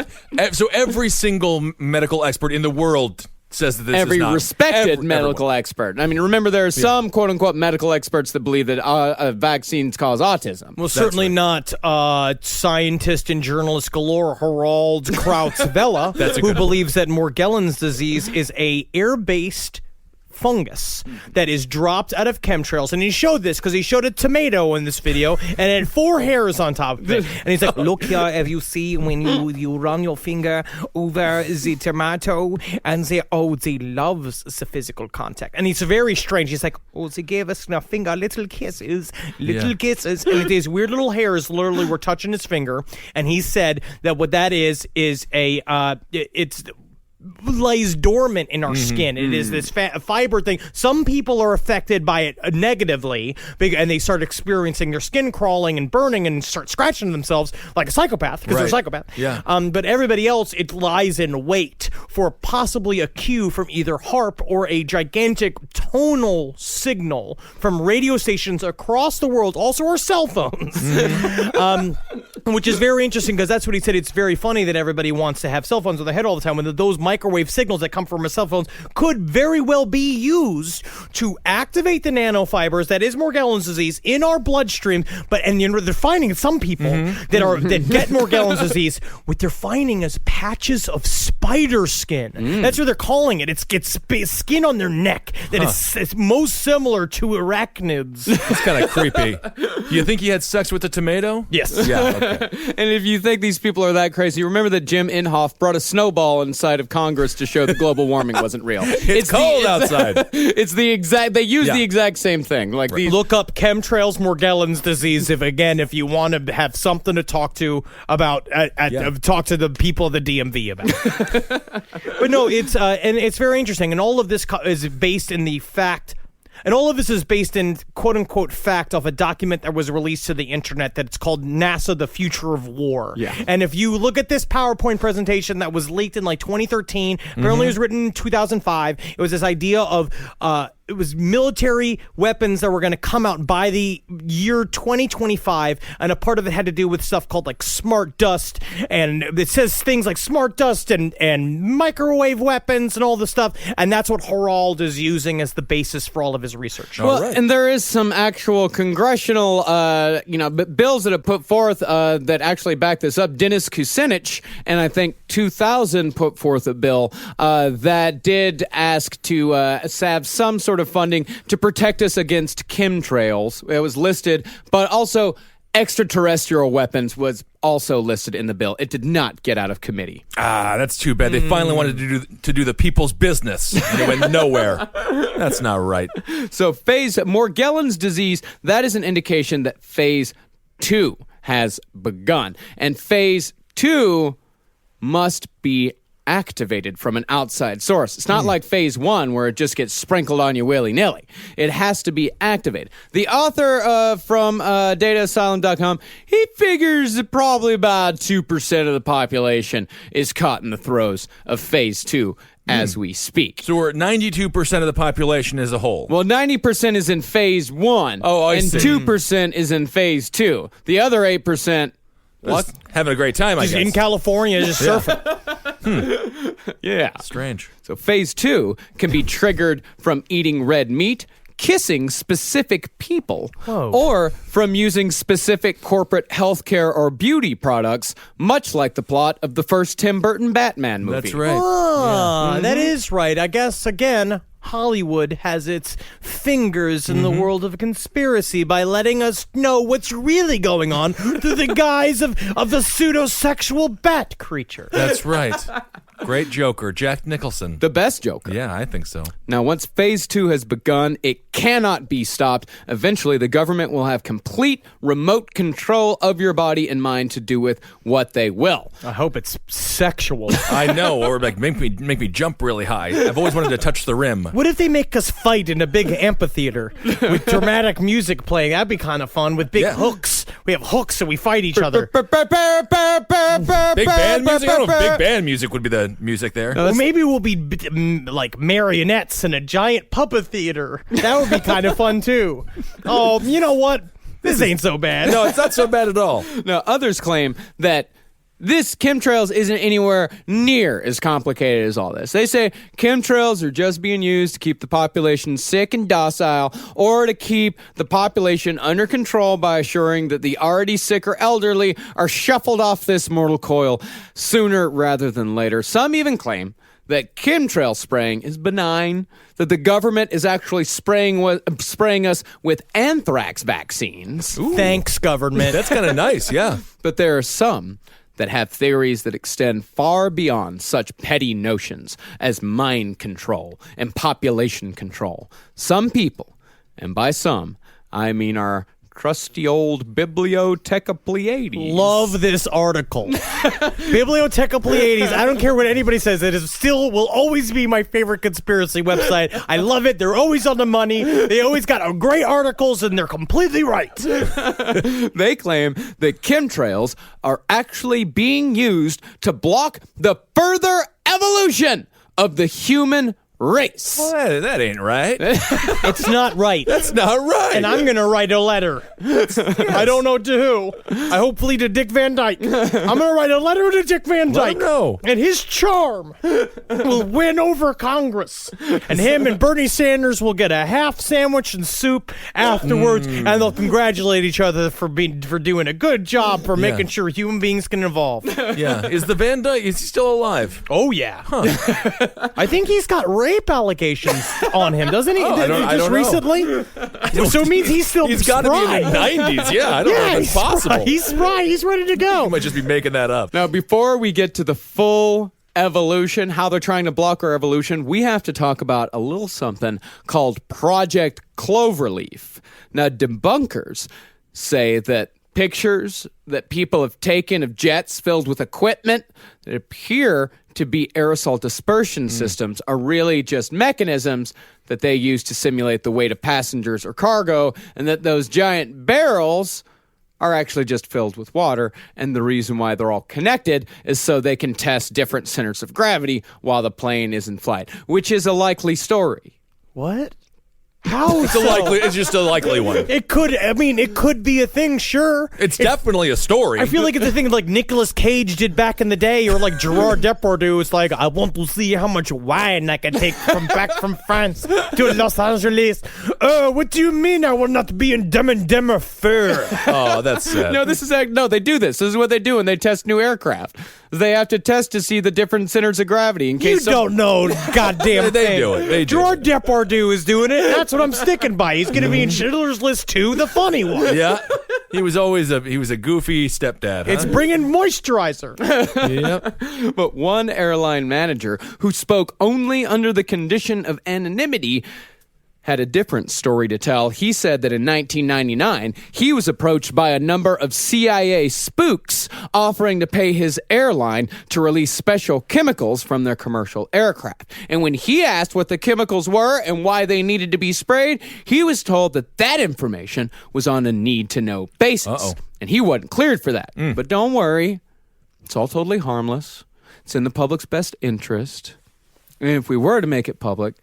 so every single medical expert in the world says that this every is not respected medical expert. I mean, remember, there are some quote-unquote medical experts that believe that vaccines cause autism. Well, certainly not scientist and journalist galore Harald Krauts-Vella, who believes that Morgellons disease is a air-based fungus that is dropped out of chemtrails. And he showed this because he showed a tomato in this video and it had 4 hairs on top of it. And he's like, look here, if you see when you run your finger over the tomato and they loves the physical contact. And it's very strange. He's like, they gave us our finger little kisses. And these weird little hairs literally were touching his finger. And he said that what that is it's lays dormant in our skin. It is this fiber thing. Some people are affected by it negatively, and they start experiencing their skin crawling and burning and start scratching themselves like a psychopath, because they're a psychopath. Yeah. But everybody else, it lies in wait for possibly a cue from either HAARP or a gigantic tonal signal from radio stations across the world, also our cell phones, which is very interesting because that's what he said. It's very funny that everybody wants to have cell phones on their head all the time when those microwave signals that come from our cell phones could very well be used to activate the nanofibers that is Morgellons disease in our bloodstream. And they're finding some people that get Morgellons disease, what they're finding is patches of spider skin. That's what they're calling it. It's skin on their neck that is most similar to arachnids. That's kind of creepy. You think he had sex with the tomato? Yes. Yeah. Okay. And if you think these people are that crazy, remember that Jim Inhofe brought a snowball inside of Congress to show that global warming wasn't real. It's cold outside. It's the exact. They use the exact same thing. Like look up chemtrails, Morgellons disease. If you want to have something to talk to about, talk to the people of the DMV about. But no, it's and it's very interesting, and all of this is based in the fact. And all of this is based in quote-unquote fact of a document that was released to the internet that it's called NASA, The Future of War. Yeah. And if you look at this PowerPoint presentation that was leaked in like 2013, apparently it was written in 2005, it was this idea of it was military weapons that were going to come out by the year 2025, and a part of it had to do with stuff called like smart dust, and it says things like smart dust and microwave weapons and all this stuff, and that's what Harald is using as the basis for all of his research. Well, and there is some actual congressional, bills that have put forth that actually back this up. Dennis Kucinich, and I think 2000 put forth a bill that did ask to have some sort of funding to protect us against chemtrails. It was listed, but also extraterrestrial weapons was also listed in the bill. It did not get out of committee. That's too bad. They finally wanted to do the people's business, and it went nowhere. That's not right. So Morgellons disease, that is an indication that phase 2 has begun. And phase 2 must be activated from an outside source. It's not like phase 1 where it just gets sprinkled on you willy-nilly. It has to be activated. The author from dataasylum.com, he figures that probably about 2% of the population is caught in the throes of phase 2 as we speak. So we're at 92% of the population as a whole. Well, 90% is in phase 1. I see. 2% is in phase 2. The other 8%... What? Having a great time, I guess. In California, just surfing. Yeah. Strange. So phase 2 can be triggered from eating red meat, kissing specific people, or from using specific corporate healthcare or beauty products, much like the plot of the first Tim Burton Batman movie. That's right. That is right. I guess, again, Hollywood has its fingers in the world of conspiracy by letting us know what's really going on through the guise of the pseudo-sexual bat creature. That's right. Great Joker, Jack Nicholson. The best Joker. Yeah, I think so. Now, once phase 2 has begun, it cannot be stopped. Eventually, the government will have complete remote control of your body and mind to do with what they will. I hope it's sexual. I know, or like make me jump really high. I've always wanted to touch the rim. What if they make us fight in a big amphitheater with dramatic music playing? That'd be kind of fun with big hooks. We have hooks and we fight each other. Big band music? I don't know if big band music would be the music there. Well, maybe we'll be like marionettes in a giant puppet theater. That would be kind of fun too. Oh, you know what? This ain't so bad. No, it's not so bad at all. Now, others claim that this chemtrails isn't anywhere near as complicated as all this. They say chemtrails are just being used to keep the population sick and docile, or to keep the population under control by assuring that the already sick or elderly are shuffled off this mortal coil sooner rather than later. Some even claim that chemtrail spraying is benign, that the government is actually spraying us with anthrax vaccines. Ooh. Thanks, government. That's kind of nice, yeah. But there are some that have theories that extend far beyond such petty notions as mind control and population control. Some people, and by some, I mean our trusty old Bibliotheca Pleiades. Love this article. Bibliotheca Pleiades. I don't care what anybody says. It is still will always be my favorite conspiracy website. I love it. They're always on the money. They always got great articles, and they're completely right. They claim that chemtrails are actually being used to block the further evolution of the human race. Well, that ain't right. It's not right. That's not right. And I'm going to write a letter. Yes. I don't know to who. Hopefully to Dick Van Dyke. I'm going to write a letter to Dick Van Dyke. No. And his charm will win over Congress. And him and Bernie Sanders will get a half sandwich and soup afterwards, and they'll congratulate each other for doing a good job for making sure human beings can evolve. Yeah. Is Van Dyke, is he still alive? Oh, yeah. Huh. I think he's got rape allegations on him, doesn't he? I don't recently? So it means he's still He's got to be in the 90s. Yeah, I don't know if it's possible. He's spry. He's ready to go. You might just be making that up. Now, before we get to the full evolution, how they're trying to block our evolution, we have to talk about a little something called Project Cloverleaf. Now, debunkers say that pictures that people have taken of jets filled with equipment that appear to be aerosol dispersion systems are really just mechanisms that they use to simulate the weight of passengers or cargo, and that those giant barrels are actually just filled with water, and the reason why they're all connected is so they can test different centers of gravity while the plane is in flight, which is a likely story. What? How? It's just a likely one. It could be a thing, sure. It's definitely a story. I feel like it's a thing like Nicolas Cage did back in the day, or like Gerard Depardieu is like, I want to see how much wine I can take back from France to Los Angeles. What do you mean I will not be in Dumb and Dumber Fair? Oh, that's sad. No, they do this. This is what they do when they test new aircraft. They have to test to see the different centers of gravity. In case you don't know, goddamn they thing. do it. They do Gerard Depardieu is doing it. That's what I'm sticking by. He's going to be in Schindler's List 2, the funny one. Yeah, he was a goofy stepdad. Huh? It's bringing moisturizer. Yep. But one airline manager who spoke only under the condition of anonymity had a different story to tell. He said that in 1999, he was approached by a number of CIA spooks offering to pay his airline to release special chemicals from their commercial aircraft. And when he asked what the chemicals were and why they needed to be sprayed, he was told that information was on a need-to-know basis. And he wasn't cleared for that. But don't worry, it's all totally harmless. It's in the public's best interest. And if we were to make it public,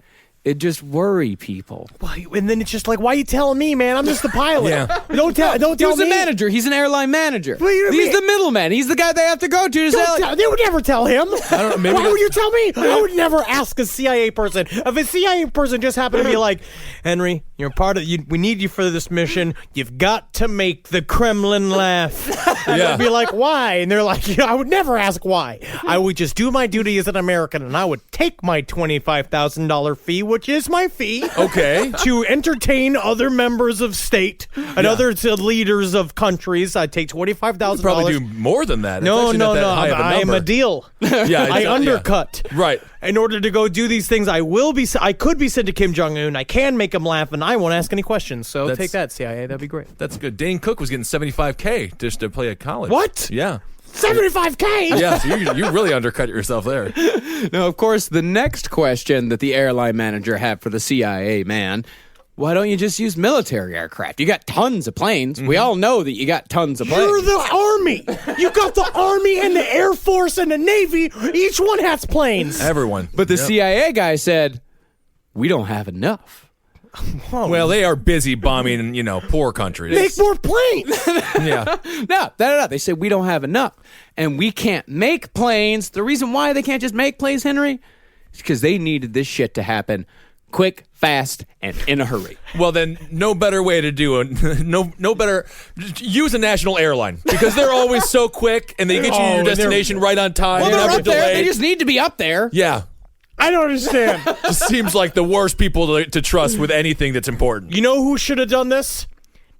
it just worry people. And then it's just like, why are you telling me, man? I'm just the pilot. Yeah. Don't tell me. He was a manager. He's an airline manager. He's the middleman. He's the guy they have to go to. They would never tell him. I don't know, maybe why would you tell me? I would never ask a CIA person. If a CIA person just happened to be like, Henry, you're part of. We need you for this mission. You've got to make the Kremlin laugh. And I'd be like, why? And they're like, I would never ask why. I would just do my duty as an American, and I would take my $25,000 fee, which is my fee, to entertain other members of state and other leaders of countries. I'd take $25,000. Probably do more than that. No. I am a deal. I undercut. Yeah. Right. In order to go do these things, I could be sent to Kim Jong-un. I can make him laugh, and I won't ask any questions. So take that, CIA. That'd be great. That's good. Dane Cook was getting $75K just to play at college. What? Yeah. $75K? Yeah, so you really undercut yourself there. Now, of course, the next question that the airline manager had for the CIA man, why don't you just use military aircraft? You got tons of planes. We all know that you got tons of planes. You're the Army. You got the Army and the Air Force and the Navy. Each one has planes. Everyone. But the CIA guy said, we don't have enough. Well, they are busy bombing, poor countries. Make more planes. Yeah. No. They said we don't have enough, and we can't make planes. The reason why they can't just make planes, Henry, is because they needed this shit to happen quick, fast, and in a hurry. Well, then, no better way to do it. No better. Use a national airline because they're always so quick, and they get you to your destination right on time. Well, they're up there. They just need to be up there. Yeah. I don't understand. Just seems like the worst people to trust with anything that's important. You know who should have done this?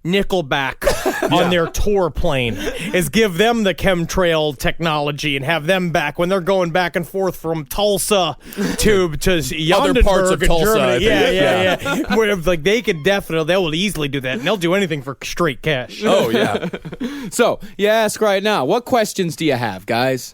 Nickelback on their tour plane is give them the chemtrail technology and have them back when they're going back and forth from Tulsa to other parts of Tulsa. Germany. Yeah. Where, like, they will easily do that, and they'll do anything for straight cash. Oh yeah. So you ask right now, what questions do you have, guys?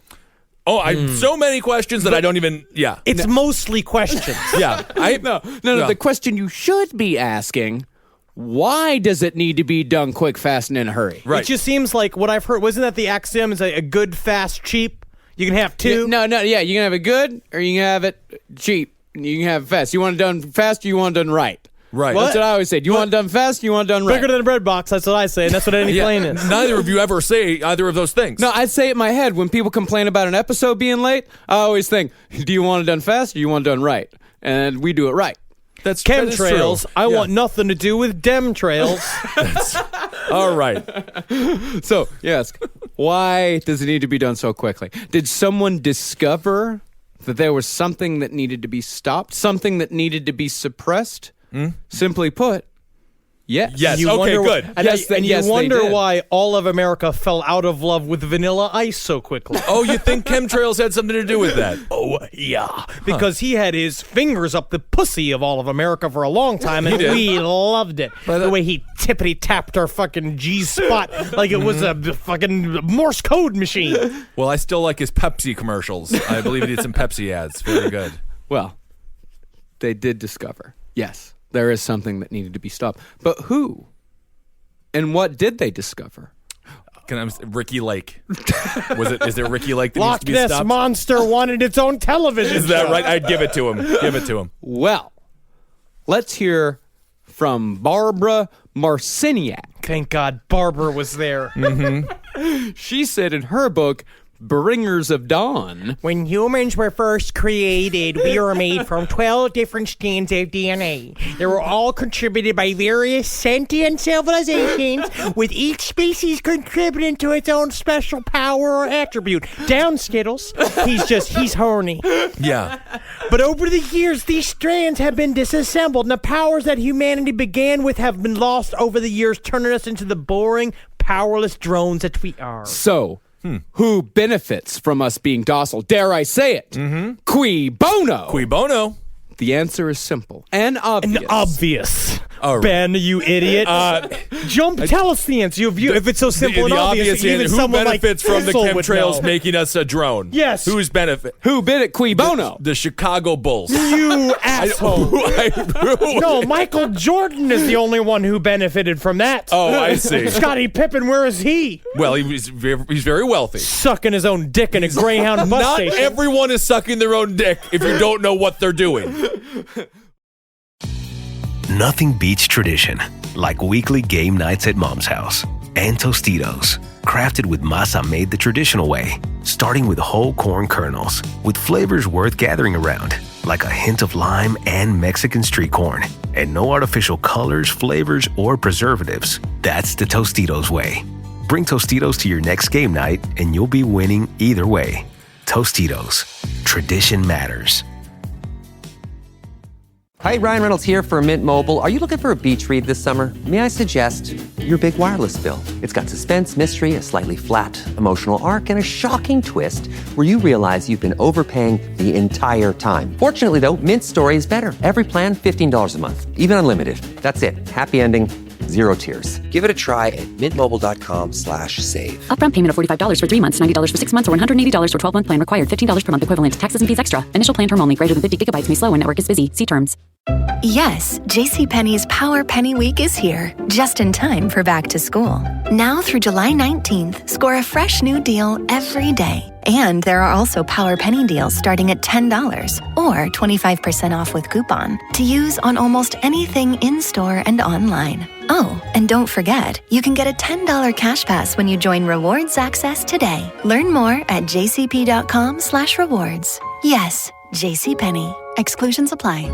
Oh, so many questions that I don't even. Yeah, it's mostly questions. Yeah, no. The question you should be asking: why does it need to be done quick, fast, and in a hurry? Right. It just seems like what I've heard. Wasn't that the axiom? Is a good, fast, cheap. You can have two. Yeah, you can have it good or you can have it cheap. You can have it fast. You want it done fast or you want it done right? Right. That's what I always say. Do you want it done fast or you want it done right? Bigger than a bread box. That's what I say, and that's what any plane is. Neither of you ever say either of those things. No, I say it in my head. When people complain about an episode being late, I always think, do you want it done fast or you want it done right? And we do it right. That's chemtrails. I want nothing to do with demtrails. All right. So, yes, why does it need to be done so quickly? Did someone discover that there was something that needed to be stopped? Something that needed to be suppressed? Simply put, Yes. Yes. You Okay, wonder, good. And, Yes, and yes, you they wonder did. why all of America fell out of love with Vanilla Ice so quickly. Oh, you think chemtrails had something to do with that? Oh, yeah. Because he had his fingers up the pussy of all of America for a long time, and we loved it. The way he tippity-tapped our fucking G-spot like it was a fucking Morse code machine. Well, I still like his Pepsi commercials. I believe he did some Pepsi ads. Very good. Well, they did discover, yes, there is something that needed to be stopped. But who? And what did they discover? Ricky Lake. Is there Ricky Lake that needs Loch to be Ness stopped? Monster wanted its own television Is that show. right? I'd give it to him. Give it to him. Well, let's hear from Barbara Marciniak. Thank God Barbara was there. She said in her book, Bringers of Dawn, When humans were first created, we were made from 12 different strands of DNA. They were all contributed by various sentient civilizations, with each species contributing to its own special power or attribute. Down, Skittles. He's horny. Yeah. But over the years, these strands have been disassembled, and the powers that humanity began with have been lost over the years, turning us into the boring, powerless drones that we are. So, who benefits from us being docile? Dare I say it? Cui bono? Cui bono. The answer is simple and obvious. Obvious. Oh, Ben, you idiot. Tell us the answer. If it's so simple and obvious, even who someone like benefits from the Thistle would chemtrails know. making us a drone? Yes. Who's benefit? Who bid it? Cui bono? The Chicago Bulls. You asshole. No, Michael Jordan is the only one who benefited from that. Oh, I see. Scottie Pippen, where is he? Well, he's very wealthy. Sucking his own dick in a Greyhound bus Not station. everyone is sucking their own dick if you don't know what they're doing. Nothing beats tradition, like weekly game nights at Mom's house. And Tostitos, crafted with masa made the traditional way, starting with whole corn kernels, with flavors worth gathering around, like a hint of lime and Mexican street corn, and no artificial colors, flavors, or preservatives. That's the Tostitos way. Bring Tostitos to your next game night, and you'll be winning either way. Tostitos, tradition matters. Hi, Ryan Reynolds here for Mint Mobile. Are you looking for a beach read this summer? May I suggest your big wireless bill? It's got suspense, mystery, a slightly flat, emotional arc, and a shocking twist where you realize you've been overpaying the entire time. Fortunately, though, Mint's story is better. Every plan, $15 a month, even unlimited. That's it. Happy ending, 0 tears. Give it a try at mintmobile.com/save. Upfront payment of $45 for 3 months, $90 for 6 months, or $180 for 12-month plan required. $15 per month equivalent. Taxes and fees extra. Initial plan term only. Greater than 50 gigabytes may slow when network is busy. See terms. Yes, JCPenney's Power Penny Week is here, just in time for back to school. Now through July 19th, score a fresh new deal every day. And there are also Power Penny deals starting at $10 or 25% off with coupon to use on almost anything in-store and online. Oh, and don't forget, you can get a $10 cash pass when you join Rewards Access today. Learn more at jcp.com/rewards. Yes, JCPenney. Exclusions apply.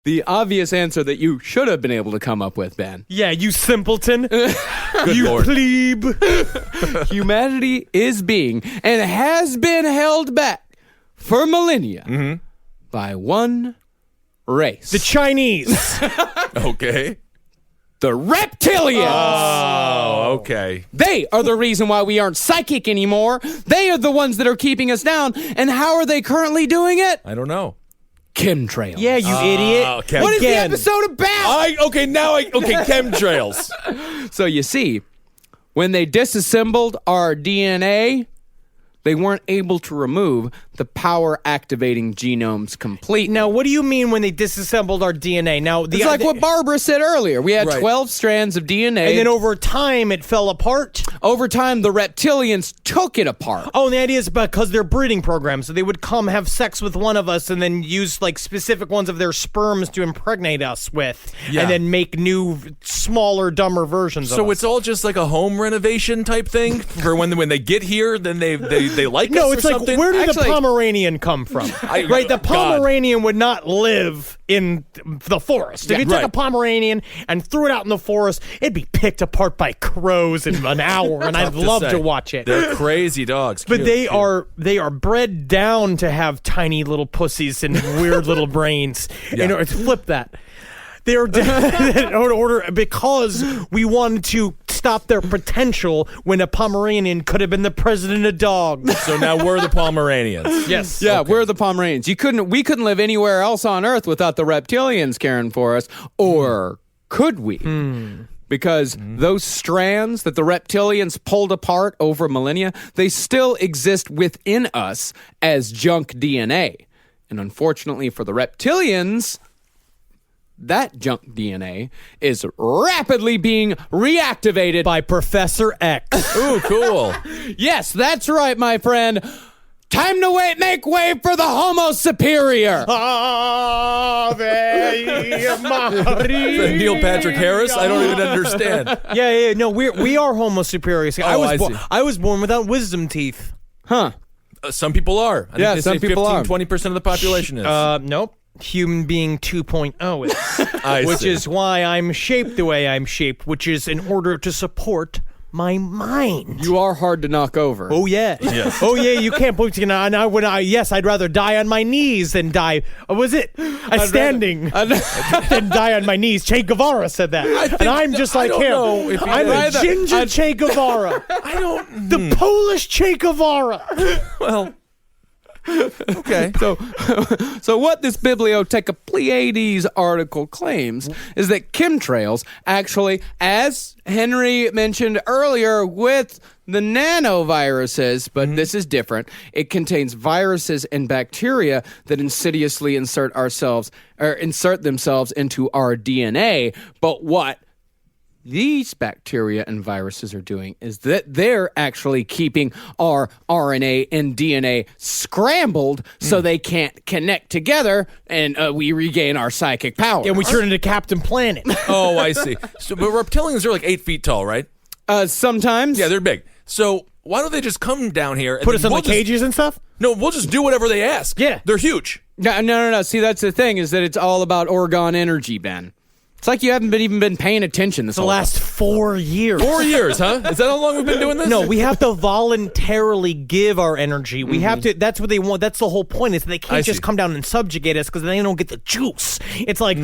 The obvious answer that you should have been able to come up with, Ben. Yeah, you simpleton. You Lord. Plebe. Humanity is being and has been held back for millennia by one race. The Chinese. Okay. The reptilians. Oh, okay. They are the reason why we aren't psychic anymore. They are the ones that are keeping us down. And how are they currently doing it? I don't know. Chemtrails. Yeah, you idiot. What is the episode about? Chemtrails. So you see, when they disassembled our DNA, they weren't able to remove the power-activating genomes completely. Now, what do you mean when they disassembled our DNA? Now, It's like what Barbara said earlier. We had Right. 12 strands of DNA. And then over time, it fell apart? Over time, the reptilians took it apart. Oh, and the idea is because they're breeding programs. So they would come have sex with one of us and then use like specific ones of their sperms to impregnate us with. Yeah. And then make new, smaller, dumber versions of us. So it's all just like a home renovation type thing for when they get here, then they like us No, or it's like, something? where did Actually, the Pomeranian come from? Right? The Pomeranian would not live in the forest. If you took a Pomeranian and threw it out in the forest, it'd be picked apart by crows in an hour, and I'd Tough to love say. to watch it. They're crazy dogs. But Cute, they cute. are bred down to have tiny little pussies and weird little brains. Yeah. In order to flip that. They're in order because we wanted to stop their potential when a Pomeranian could have been the president of dogs. So now we're the Pomeranians. Yes. Yeah, we're the Pomeranians. We couldn't live anywhere else on Earth without the reptilians caring for us, or could we? Because those strands that the reptilians pulled apart over millennia, they still exist within us as junk DNA. And unfortunately for the reptilians, that junk DNA is rapidly being reactivated by Professor X. Ooh, cool. Yes, that's right, my friend. Time to make way for the Homo Superior. Ave Maria. Neil Patrick Harris? I don't even understand. Yeah. No, we are Homo superior. I was born without wisdom teeth. Huh. Some people are. I think they some say people 20% of the population is. Nope. Human being 2.0 is. Which is why I'm shaped the way I'm shaped, which is in order to support my mind. You are hard to knock over. Oh, yeah. Yes. Oh, yeah, you can't believe it. I'd rather die on my knees than die. Was it? Standing. Than die on my knees. Che Guevara said that. And I'm just like him. I'm a ginger Che Guevara. The Polish Che Guevara. Well... Okay. So what this Bibliotheca Pleiades article claims is that chemtrails actually, as Henry mentioned earlier with the nanoviruses, but this is different. It contains viruses and bacteria that insidiously insert themselves into our DNA. But what these bacteria and viruses are doing is that they're actually keeping our RNA and DNA scrambled so they can't connect together, and we regain our psychic power. And we turn into Captain Planet. Oh, I see. So, but reptilians are like 8 feet tall, right? Sometimes. Yeah, they're big. So why don't they just come down here and put us in the cages and stuff? No, we'll just do whatever they ask. Yeah. They're huge. No. See, that's the thing, is that it's all about orgone energy, Ben. It's like you haven't even been paying attention this the last 4 years. 4 years, huh? Is that how long we've been doing this? No, we have to voluntarily give our energy. We have to. That's what they want. That's the whole point. Is they can't just come down and subjugate us because they don't get the juice. It's like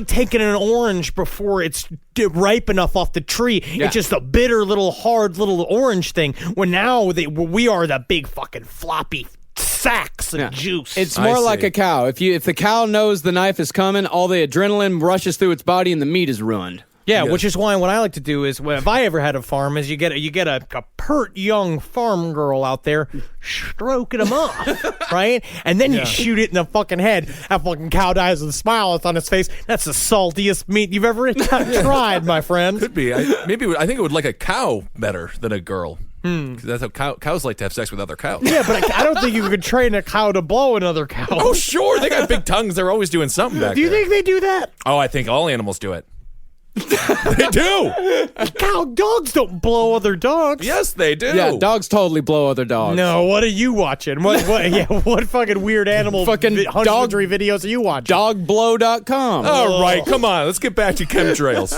taking an orange before it's ripe enough off the tree. Yeah. It's just a bitter little hard little orange thing. When now we are the big fucking floppy sacks of juice. It's more like a cow. If the cow knows the knife is coming, all the adrenaline rushes through its body and the meat is ruined. Yeah, which is why what I like to do is, if I ever had a farm, is you get a pert young farm girl out there stroking them off, right? And then you shoot it in the fucking head. That fucking cow dies with a smile on its face. That's the saltiest meat you've ever tried, my friend. Could be. I think it would like a cow better than a girl. That's how cows like to have sex with other cows. Yeah, but I don't think you could train a cow to blow another cow. Oh, sure. They got big tongues. They're always doing something back there. Do you think they do that? Oh, I think all animals do it. They do. Dogs don't blow other dogs. Yes, they do. Yeah, dogs totally blow other dogs. No, what are you watching? What fucking weird animal husbandry videos are you watching? Dogblow.com. All right, come on. Let's get back to chemtrails.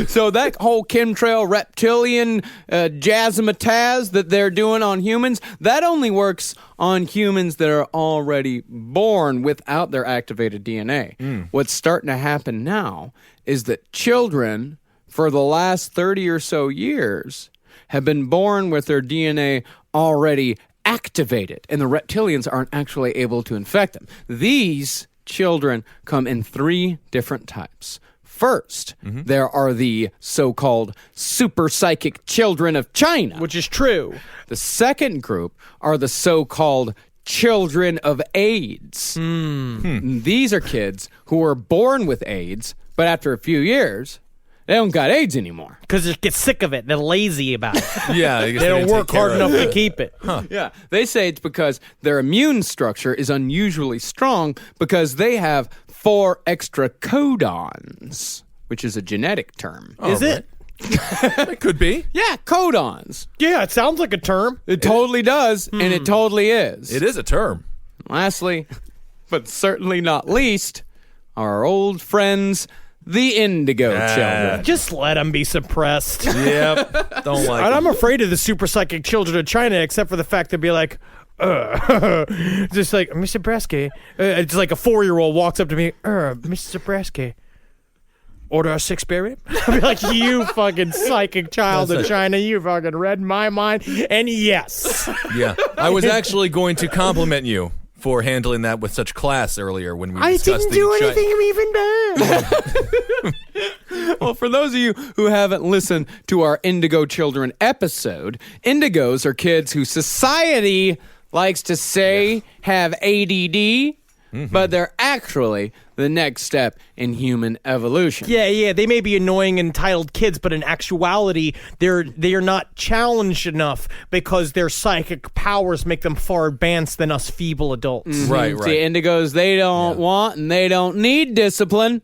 So that whole chemtrail reptilian jazzmatazz that they're doing on humans, that only works on humans that are already born without their activated DNA. What's starting to happen now is that children, for the last 30 or so years, have been born with their DNA already activated, and the reptilians aren't actually able to infect them. These children come in 3 different types. First, there are the so-called super psychic children of China. Which is true. The second group are the so-called children of AIDS. These are kids who were born with AIDS, but after a few years, they don't got AIDS anymore. Because they get sick of it. They're lazy about it. Yeah. They don't work hard enough to keep it. Huh. Yeah. They say it's because their immune structure is unusually strong because they have 4 extra codons, which is a genetic term. Is it? It could be. Yeah, codons. Yeah, it sounds like a term. It totally does, and it totally is. It is a term. Lastly, but certainly not least, our old friends, the indigo children. Just let them be suppressed. Yep. Don't like And it. I'm afraid of the super psychic children of China, except for the fact they'd be like, just like, Mr. Bresky. It's like a 4-year-old walks up to me, Mr. Bresky, order a 6 beer rib? I'd be like, you fucking psychic child of China, you fucking read my mind. And yes. Yeah. I was actually going to compliment you for handling that with such class earlier when we discussed I didn't do anything even bad. Well, for those of you who haven't listened to our Indigo Children episode, indigos are kids who society likes to say have ADD, but they're actually the next step in human evolution. Yeah, they may be annoying, entitled kids, but in actuality, they are not challenged enough because their psychic powers make them far advanced than us feeble adults. Right. See, indigos, they don't want and they don't need discipline.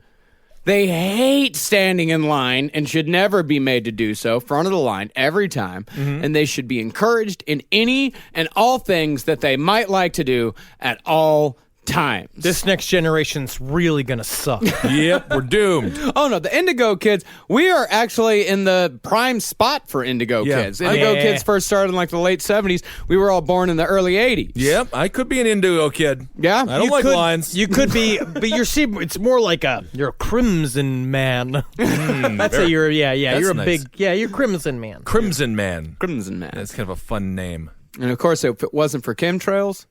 They hate standing in line and should never be made to do so, front of the line, every time. And they should be encouraged in any and all things that they might like to do at all times. This next generation's really gonna suck. Yep, we're doomed. Oh no, the Indigo kids, we are actually in the prime spot for Indigo kids. Indigo kids first started in like the late 70s. We were all born in the early 80s. Yep, I could be an Indigo kid. Yeah? I don't like lines. You could be, but it's more like you're a crimson man. That's a you're a nice. big you're crimson man. Crimson Man. Crimson Man. That's kind of a fun name. And of course, if it wasn't for chemtrails,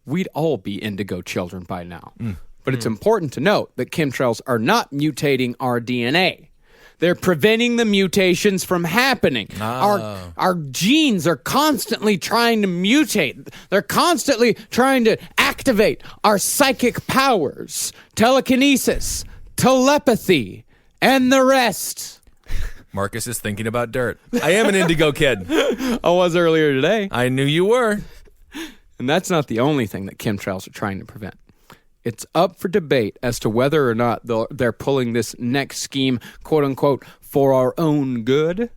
we'd all be indigo children by now. But it's important to note that chemtrails are not mutating our DNA. They're preventing the mutations from happening. Our genes are constantly trying to mutate. They're constantly trying to activate our psychic powers, telekinesis, telepathy, and the rest. Marcus is thinking about dirt. I am an Indigo kid. I was earlier today. I knew you were. And that's not the only thing that chemtrails are trying to prevent. It's up for debate as to whether or not they're pulling this next scheme, quote unquote, for our own good.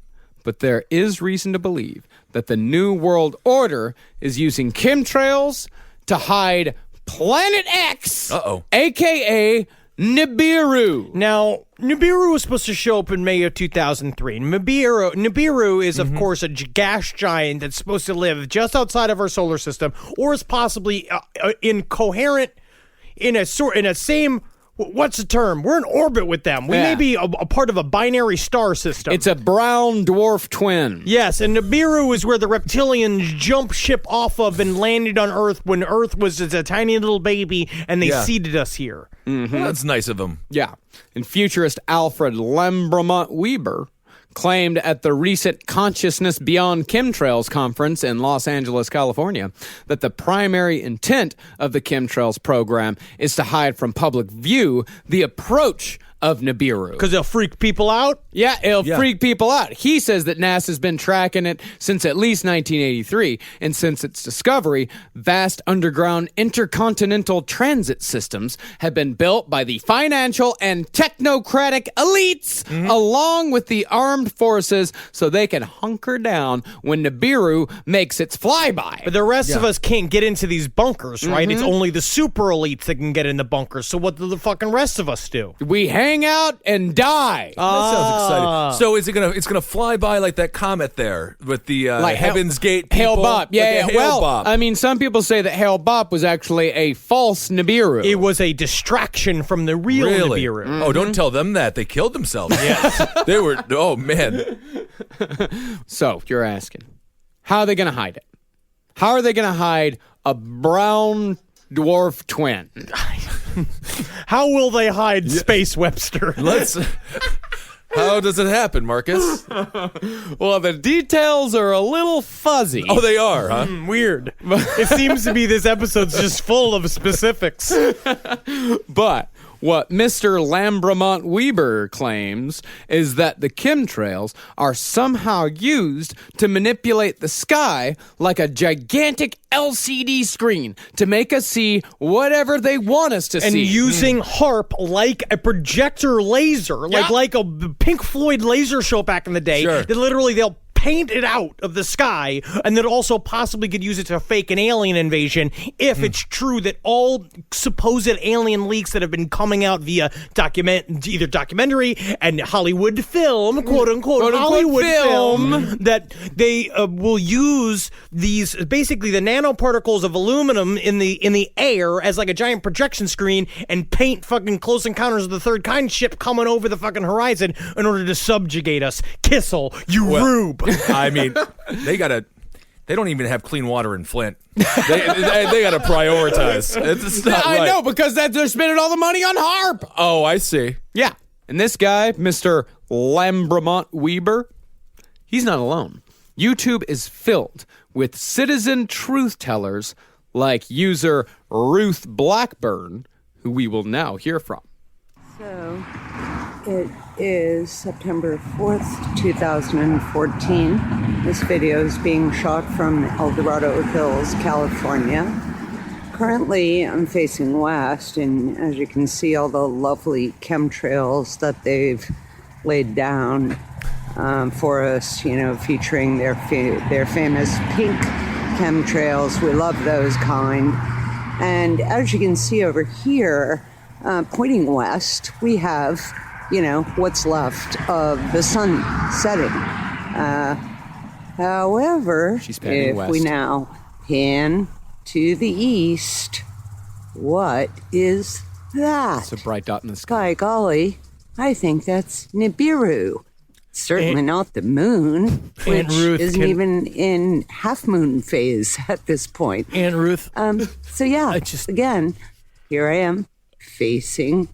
But there is reason to believe that the New World Order is using chemtrails to hide Planet X, a.k.a. Nibiru. Now, Nibiru was supposed to show up in May of 2003. Nibiru is, of course, a gas giant that's supposed to live just outside of our solar system, or is possibly what's the term? We're in orbit with them. We may be a part of a binary star system. It's a brown dwarf twin. Yes, and Nibiru is where the reptilians jumped ship off of and landed on Earth when Earth was just a tiny little baby, and they seeded us here. Well, that's nice of them. Yeah. And futurist Alfred Lambremont Weber claimed at the recent Consciousness Beyond Chemtrails conference in Los Angeles, California, that the primary intent of the chemtrails program is to hide from public view the approach of Nibiru. Because they'll freak people out? Yeah, it'll freak people out. He says that NASA's been tracking it since at least 1983, and since its discovery, vast underground intercontinental transit systems have been built by the financial and technocratic elites along with the armed forces so they can hunker down when Nibiru makes its flyby. But the rest of us can't get into these bunkers, right? It's only the super elites that can get in the bunkers. So what do the fucking rest of us do? We hang out and die. That sounds exciting. So is it's gonna fly by like that comet there with the Heaven's Gate people? Hale-Bopp. Yeah, Hale-Bopp. I mean, some people say that Hale-Bopp was actually a false Nibiru. It was a distraction from the real Nibiru. Oh, don't tell them that. They killed themselves. Yes. They were, oh man. So, you're asking, how are they going to hide it? How are they going to hide a brown dwarf twin? How will they hide Space Webster? How does it happen, Marcus? Well, the details are a little fuzzy. Oh, they are, huh? Weird. It seems to be this episode's just full of specifics. But what Mr. Lambremont Weber claims is that the chemtrails are somehow used to manipulate the sky like a gigantic LCD screen to make us see whatever they want us to see. And using HARP like a projector laser, like a Pink Floyd laser show back in the day. Sure. That literally they'll paint it out of the sky, and then also possibly could use it to fake an alien invasion if it's true that all supposed alien leaks that have been coming out via either documentary and Hollywood film, quote unquote Hollywood film, that they will use these basically the nanoparticles of aluminum in the air as like a giant projection screen and paint fucking Close Encounters of the Third Kind ship coming over the fucking horizon in order to subjugate us. Kissel, you rube. I mean, they don't even have clean water in Flint. They got to prioritize. It's not right. I know, because they're spending all the money on HARP. Oh, I see. Yeah. And this guy, Mr. Lambremont Weber, he's not alone. YouTube is filled with citizen truth tellers like user Ruth Blackburn, who we will now hear from. So, it is September 4th, 2014. This video is being shot from El Dorado Hills, California. Currently, I'm facing west, and as you can see, all the lovely chemtrails that they've laid down for us, featuring their famous pink chemtrails. We love those kind. And as you can see over here, pointing west, we have, what's left of the sun setting. However, if we now pan to the east, what is that? It's a bright dot in the sky. By golly, I think that's Nibiru. Certainly not the moon, which isn't even in half-moon phase at this point. Aunt Ruth. So yeah, again, here I am facing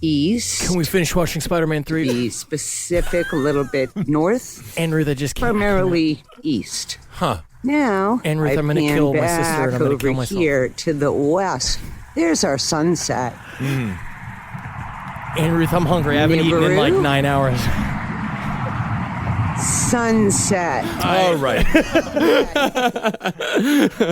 east. Can we finish watching Spider-Man 3? Be specific, a little bit north. Aunt Ruth, I just can't. Primarily east. Huh. Now, Aunt Ruth, I'm going to kill my sister and I'm going to kill over myself. here to the west. There's our sunset. Aunt Ruth, I'm hungry. I haven't eaten in like 9 hours. Sunset. All right.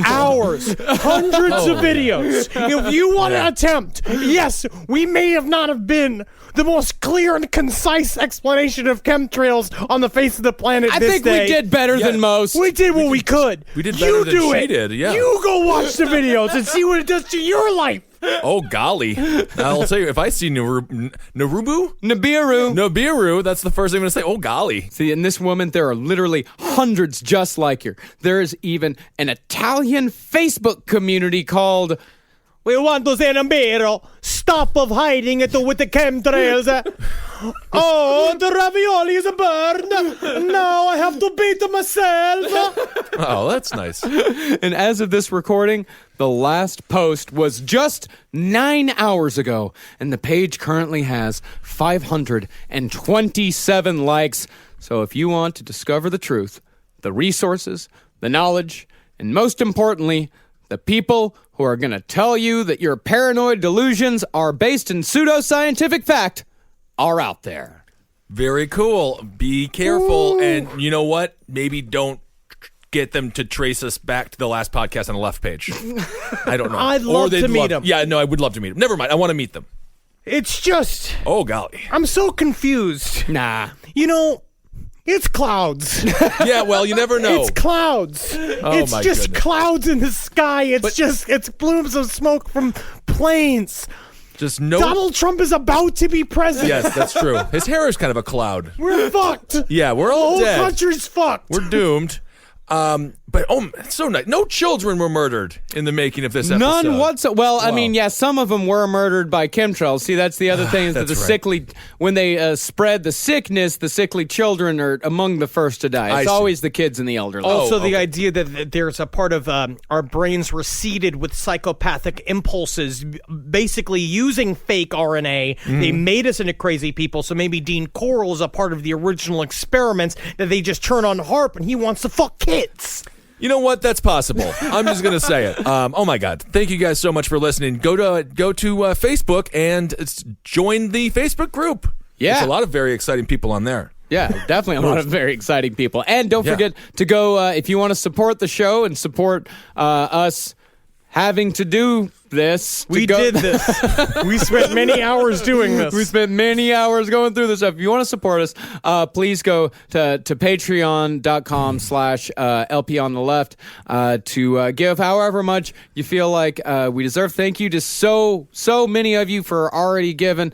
Hours. Hundreds of videos. If you want to attempt, yes, we may have not have been the most clear and concise explanation of chemtrails on the face of the planet I this think day. we did better than most. We did what we could. We did better than she did, yeah. You go watch the videos and see what it does to your life. Oh, golly. I'll tell you, if I see Nibiru, that's the first thing I'm going to say. Oh, golly. See, in this woman, there are literally hundreds just like her. There is even an Italian Facebook community called... We want to say Nibiru. Stop of hiding it with the chemtrails. Oh, the ravioli is burned. Now I have to beat myself. Oh, that's nice. And as of this recording, the last post was just 9 hours ago, and the page currently has 527 likes. So if you want to discover the truth, the resources, the knowledge, and most importantly, the people who are going to tell you that your paranoid delusions are based in pseudoscientific fact are out there. Very cool. Be careful. Ooh. And you know what? Maybe don't get them to trace us back to the last podcast on the left page. I don't know. I'd love to meet them. Yeah, no, I would love to meet them. Never mind. I want to meet them. It's just... Oh, golly. I'm so confused. Nah. It's clouds. Yeah, well, you never know. It's clouds. It's just goodness. Clouds in the sky. It's plumes of smoke from planes. Just no. Donald Trump is about to be president. Yes, that's true. His hair is kind of a cloud. We're fucked. Yeah, we're all dead. The whole country's fucked. We're doomed. But it's so nice. No children were murdered in the making of this episode. None whatsoever. Well, I mean, yeah, some of them were murdered by chemtrails. See, that's the other thing is that the sickly, when they spread the sickness, the sickly children are among the first to die. It's always the kids and the elderly. Also, the idea that there's a part of our brains were seeded with psychopathic impulses, basically using fake RNA. Mm-hmm. They made us into crazy people, so maybe Dean Corll is a part of the original experiments that they just turn on HARP and he wants to fuck kids. You know what? That's possible. I'm just going to say it. Oh, my God. Thank you guys so much for listening. Go to Facebook and join the Facebook group. Yeah. There's a lot of very exciting people on there. Yeah, definitely a lot of very exciting people. And don't forget to go, if you want to support the show and support us having to do this. We did this. We spent many hours doing this. We spent many hours going through this stuff. If you want to support us, please go to patreon.com/LP on the left to give however much you feel like we deserve. Thank you to so many of you for already giving.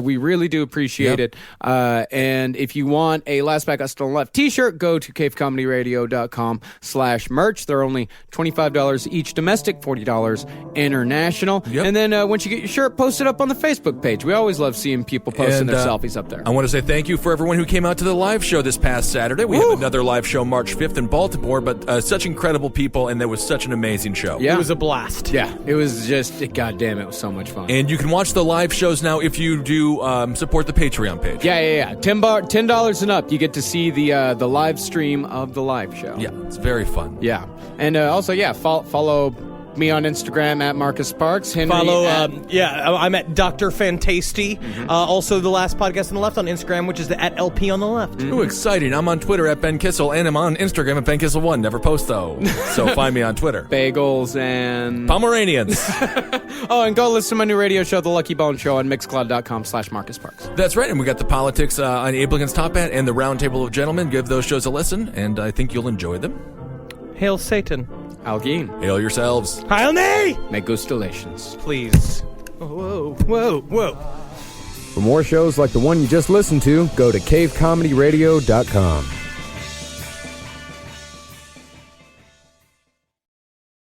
We really do appreciate it. And if you want a Last Back Us on the Left t-shirt, go to cavecomedyradio.com/merch. They're only $25 each domestic, $40 international. And then once you get your shirt, post it up on the Facebook page. We always love seeing people posting their selfies up there. I want to say thank you for everyone who came out to the live show this past Saturday. We have another live show March 5th in Baltimore, but such incredible people, and there was such an amazing show. It was a blast. Yeah, it was just, goddamn, it was so much fun. And you can watch the live shows now if you do support the Patreon page. Yeah. $10 and up, you get to see the live stream of the live show. Yeah, it's very fun. Yeah. And also, follow me on Instagram at Marcus Sparks. Henry I'm at Dr. Fantasty. Also, the Last Podcast on the Left on Instagram, which is at LP on the Left. Ooh, exciting. I'm on Twitter at Ben Kissel, and I'm on Instagram at Ben Kissel1. Never post, though. So find me on Twitter. Bagels and Pomeranians. And go listen to my new radio show, The Lucky Bone Show, on Mixcloud.com/Marcus Sparks. That's right. And we got the politics on Abe Lincoln's Top Hat and the Roundtable of Gentlemen. Give those shows a listen, and I think you'll enjoy them. Hail Satan. Algene. Hail yourselves. Hail me! Make gustellations. Please. Whoa. For more shows like the one you just listened to, go to cavecomedyradio.com.